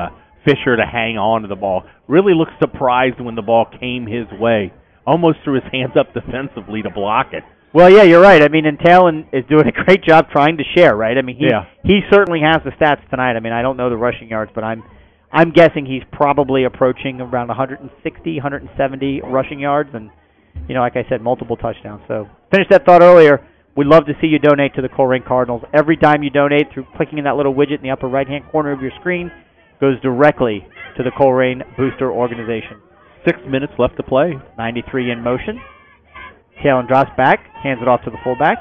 Fisher to hang on to the ball. Really looked surprised when the ball came his way. Almost threw his hands up defensively to block it. Well, yeah, you're right. I mean, and Talon is doing a great job trying to share, right? I mean, he certainly has the stats tonight. I mean, I don't know the rushing yards, but I'm guessing he's probably approaching around 160, 170 rushing yards, and like I said, multiple touchdowns. So, finished that thought earlier. We'd love to see you donate to the Colerain Cardinals. Every time you donate through clicking in that little widget in the upper right-hand corner of your screen goes directly to the Colerain Booster Organization. 6 minutes left to play. 93 in motion. Talon drops back, hands it off to the fullback.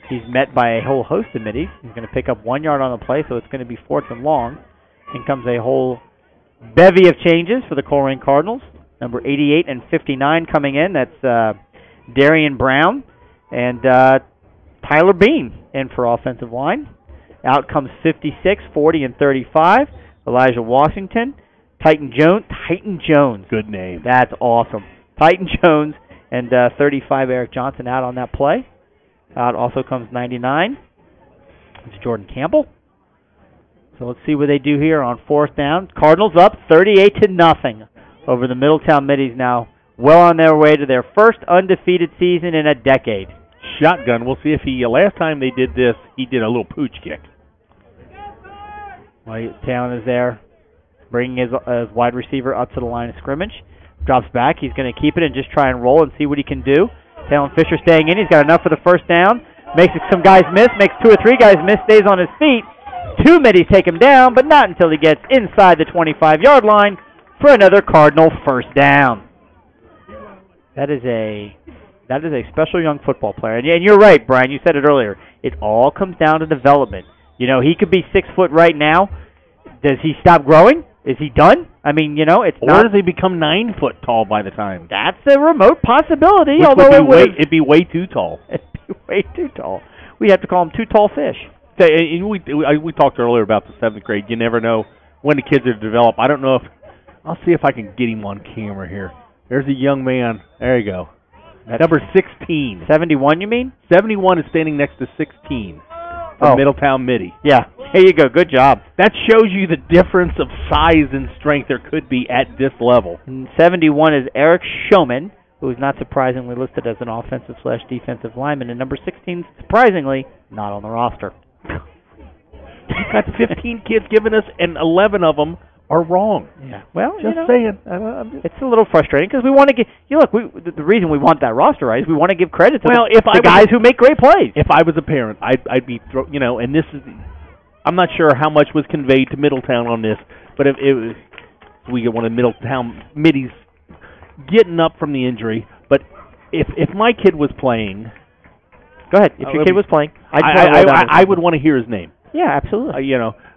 He's met by a whole host of middies. He's going to pick up 1 yard on the play, so it's going to be 4th and long. In comes a whole bevy of changes for the Colerain Cardinals. Number 88 and 59 coming in. That's Darian Brown and Tyler Bean in for offensive line. Out comes 56, 40, and 35. Elijah Washington. Titan Jones. Good name. That's awesome. Titan Jones and 35 Eric Johnson out on that play. Out also comes 99. It's Jordan Campbell. So let's see what they do here on 4th down. Cardinals up 38-0 over the Middletown Middies now, well on their way to their first undefeated season in a decade. Shotgun. We'll see if last time they did this, he did a little pooch kick. Well, Talon is there, bringing his wide receiver up to the line of scrimmage. Drops back. He's going to keep it and just try and roll and see what he can do. Talon Fisher staying in. He's got enough for the first down. Makes some guys miss. Makes 2 or 3 guys miss. Stays on his feet. 2 middies take him down, but not until he gets inside the 25-yard line for another Cardinal first down. That is a special young football player. And you're right, Brian. You said it earlier. It all comes down to development. He could be 6 foot right now. Does he stop growing? Is he done? I mean, it's not. Or does he become 9 foot tall by the time? That's a remote possibility. Which although it'd be way too tall. It'd be way too tall. We have to call him too tall fish. And we talked earlier about the 7th grade. You never know when the kids are developed. I don't know if I'll see if I can get him on camera here. There's a young man. There you go. That's number 16. 71, you mean? 71 is standing next to 16 from Middletown Midi. Yeah. There you go. Good job. That shows you the difference of size and strength there could be at this level. And 71 is Eric Schoman, who is not surprisingly listed as an offensive/defensive lineman. And number 16, surprisingly, not on the roster. You've got 15 kids giving us, and 11 of them are wrong. Yeah. Well, just saying. It's a little frustrating because we want to get. Look, the reason we want that roster right is we want to give credit to the guys who make great plays. If I was a parent, I'd be and this is. I'm not sure how much was conveyed to Middletown on this, but if it was, we get one of Middletown middies getting up from the injury. But if my kid was playing, go ahead. If your kid was playing, I would want to hear his name. Yeah, absolutely.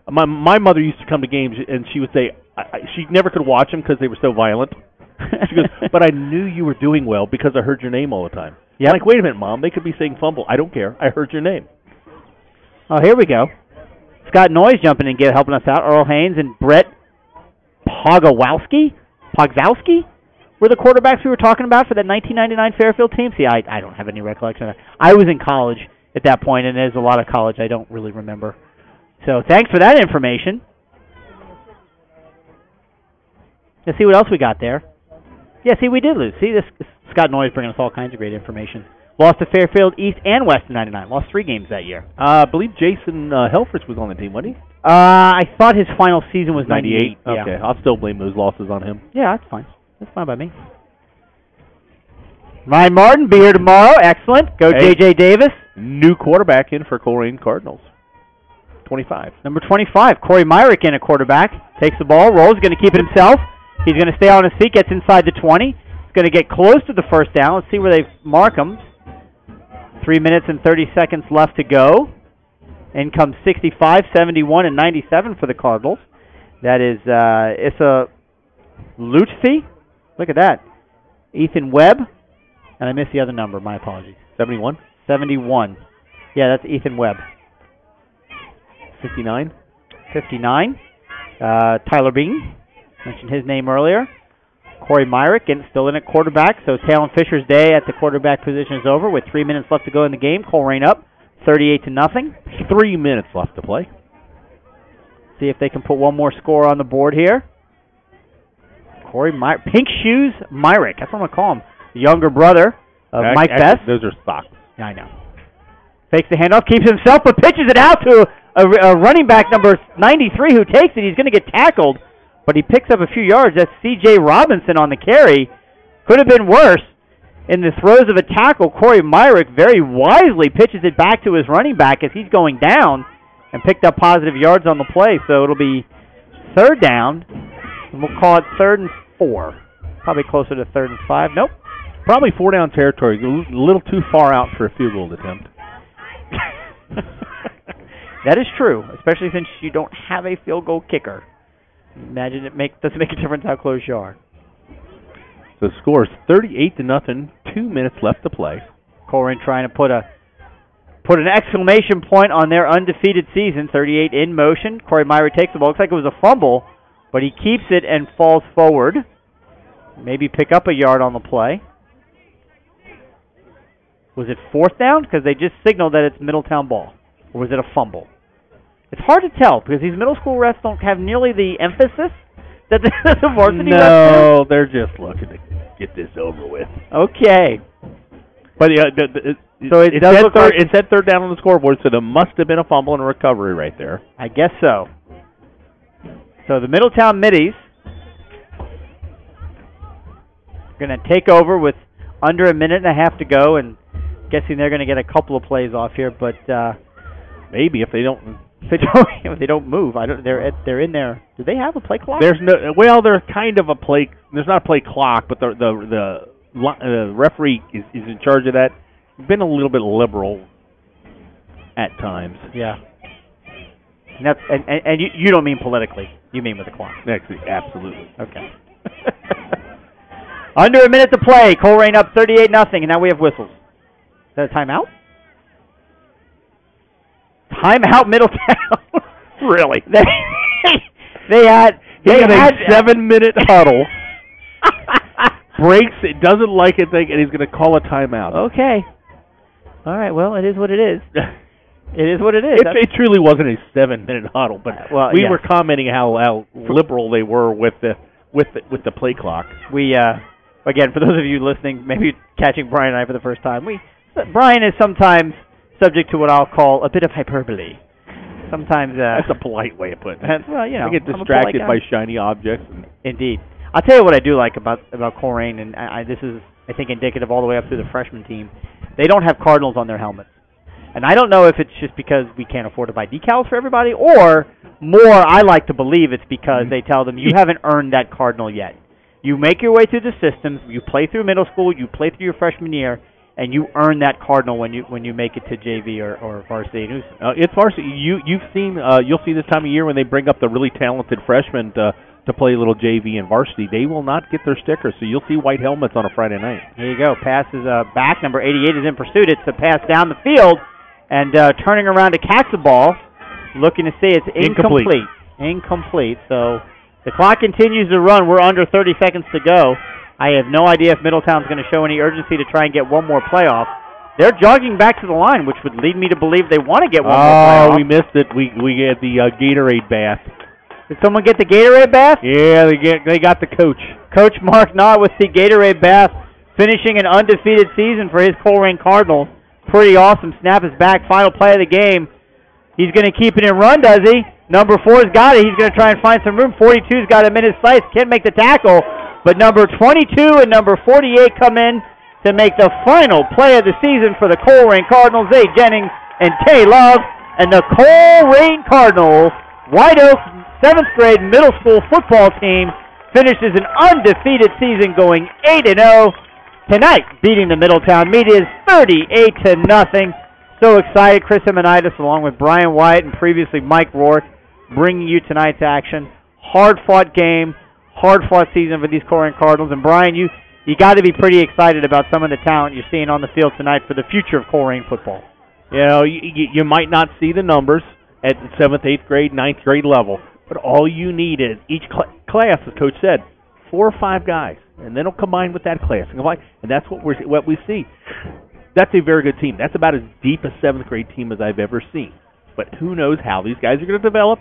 My mother used to come to games, and she would say she never could watch them because they were so violent. She goes, but I knew you were doing well because I heard your name all the time. Yeah. Like, wait a minute, Mom. They could be saying fumble. I don't care. I heard your name. Oh, here we go. Scott Noyes jumping in, helping us out. Earl Haynes and Brett Pogzowski were the quarterbacks we were talking about for that 1999 Fairfield team. See, I don't have any recollection of that. I was in college at that point, and there's a lot of college I don't really remember. So thanks for that information. Let's see what else we got there. Yeah, see, we did lose. See, this Scott Noyes bringing us all kinds of great information. Lost to Fairfield East and West in 99. Lost 3 games that year. I believe Jason Helfrich was on the team, wasn't he? I thought his final season was 98. Okay, yeah. I'll still blame those losses on him. Yeah, that's fine. That's fine by me. Ryan Martin, be here tomorrow. Excellent. Go J.J. Davis. New quarterback in for Colerain Cardinals. 25. Number 25, Corey Myrick in at quarterback. Takes the ball, rolls, going to keep it himself. He's going to stay on his feet, gets inside the 20. He's going to get close to the first down. Let's see where they mark him. 3 minutes and 30 seconds left to go. In comes 65, 71, and 97 for the Cardinals. That is Issa Lutfi. Look at that. Ethan Webb. And I missed the other number. My apologies. 71? 71. Yeah, that's Ethan Webb. 59? 59. Tyler Bean. Mentioned his name earlier. Corey Myrick still in at quarterback. So Talon Fisher's day at the quarterback position is over with 3 minutes left to go in the game. Colerain up 38-0. 3 minutes left to play. See if they can put one more score on the board here. Corey Myrick. Pink Shoes Myrick. That's what I'm going to call him. The younger brother of Mike Best. Those are socks. Yeah, I know. Fakes the handoff, keeps himself, but pitches it out to a running back number 93 who takes it. He's going to get tackled, but he picks up a few yards. That's C.J. Robinson on the carry. Could have been worse. In the throes of a tackle, Corey Myrick very wisely pitches it back to his running back as he's going down and picked up positive yards on the play. So it'll be 3rd down, and we'll call it 3rd and 4. Probably closer to 3rd and 5. Nope. Probably 4-down territory. A little too far out for a field goal attempt. That is true, especially since you don't have a field goal kicker. Imagine it doesn't make a difference how close you are. The score is 38-0. 2 minutes left to play. Colerain trying to put an exclamation point on their undefeated season. 38 in motion. Corey Myrick takes the ball. Looks like it was a fumble, but he keeps it and falls forward. Maybe pick up a yard on the play. Was it 4th down? Because they just signaled that it's Middletown ball. Or was it a fumble? It's hard to tell because these middle school refs don't have nearly the emphasis that the varsity refs do. No, they're just looking to get this over with. Okay. But so it said 3rd down on the scoreboard, so there must have been a fumble and a recovery right there. I guess so. So the Middletown Middies are going to take over with under a minute and a half to go, and guessing they're going to get a couple of plays off here, but maybe if they don't move. They're in there. Do they have a play clock? There's kind of a play. There's not a play clock, but the referee is in charge of that. Been a little bit liberal at times. Yeah. And you don't mean politically. You mean with the clock. Absolutely. Okay. Under a minute to play. Colerain up 38-0, and now we have whistles. Is that a timeout? Timeout Middletown. Really? They had a 7-minute huddle. Breaks, it doesn't like it, and he's going to call a timeout. Okay. All right, well, it is what it is. It is what it is. It truly wasn't a 7-minute huddle, but we were commenting how liberal they were with the play clock. We again, for those of you listening, maybe catching Brian and I for the first time, Brian is sometimes subject to what I'll call a bit of hyperbole. Sometimes that's a polite way of putting it. Well, I get distracted by shiny objects. Indeed. I'll tell you what I do like about Colerain, and this is, I think, indicative all the way up through the freshman team. They don't have Cardinals on their helmets. And I don't know if it's just because we can't afford to buy decals for everybody, or more, I like to believe it's because they tell them, you haven't earned that Cardinal yet. You make your way through the systems, you play through middle school, you play through your freshman year, and you earn that Cardinal when you make it to JV or varsity. It's varsity. You've seen you'll see this time of year when they bring up the really talented freshmen to play a little JV and varsity. They will not get their stickers, so you'll see white helmets on a Friday night. Here you go. Pass is back. Number 88 is in pursuit. It's a pass down the field, and turning around to catch the ball, looking to see it's incomplete. So the clock continues to run. We're under 30 seconds to go. I have no idea if Middletown's going to show any urgency to try and get one more playoff. They're jogging back to the line, which would lead me to believe they want to get one more playoff. Oh, we missed it. We get the Gatorade bath. Did someone get the Gatorade bath? Yeah, they got the coach. Coach Mark Knott with the Gatorade bath, finishing an undefeated season for his Colerain Cardinals. Pretty awesome. Snap is back. Final play of the game. He's going to keep it and run, does he? Number 4's got it. He's going to try and find some room. 42's got him in his sights. Can't make the tackle. But number 22 and number 48 come in to make the final play of the season for the Colerain Cardinals. Zay Jennings and Tay Love. And the Colerain Cardinals, White Oak 7th grade middle school football team, finishes an undefeated season going 8-0. Tonight, beating the Middletown Medias 38-0. So excited. Chris Himonitis, along with Brian White and previously Mike Rourke, bringing you tonight's action. Hard-fought game, hard-fought season for these Colerain Cardinals. And Brian, you got to be pretty excited about some of the talent you're seeing on the field tonight for the future of Colerain football. You know, you might not see the numbers at the 7th, 8th grade, 9th grade level, but all you need is each class, as Coach said, 4 or 5 guys, and then it'll combine with that class. And that's what we see. That's a very good team. That's about as deep a 7th grade team as I've ever seen. But who knows how these guys are going to develop.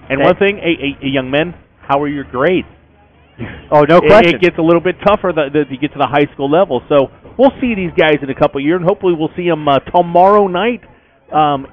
And one thing, a young men, how are your grades? Oh, no question. It gets a little bit tougher to get to the high school level. So we'll see these guys in a couple of years, and hopefully we'll see them tomorrow night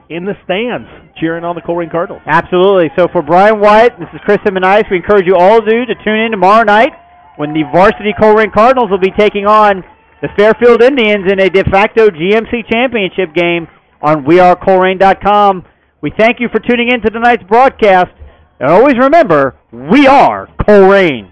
in the stands cheering on the Colerain Cardinals. Absolutely. So for Brian White, this is Chris Himonitis. We encourage you all to tune in tomorrow night when the varsity Colerain Cardinals will be taking on the Fairfield Indians in a de facto GMC Championship game on wearecolerain.com. We thank you for tuning in to tonight's broadcast. And always remember, we are Colerain.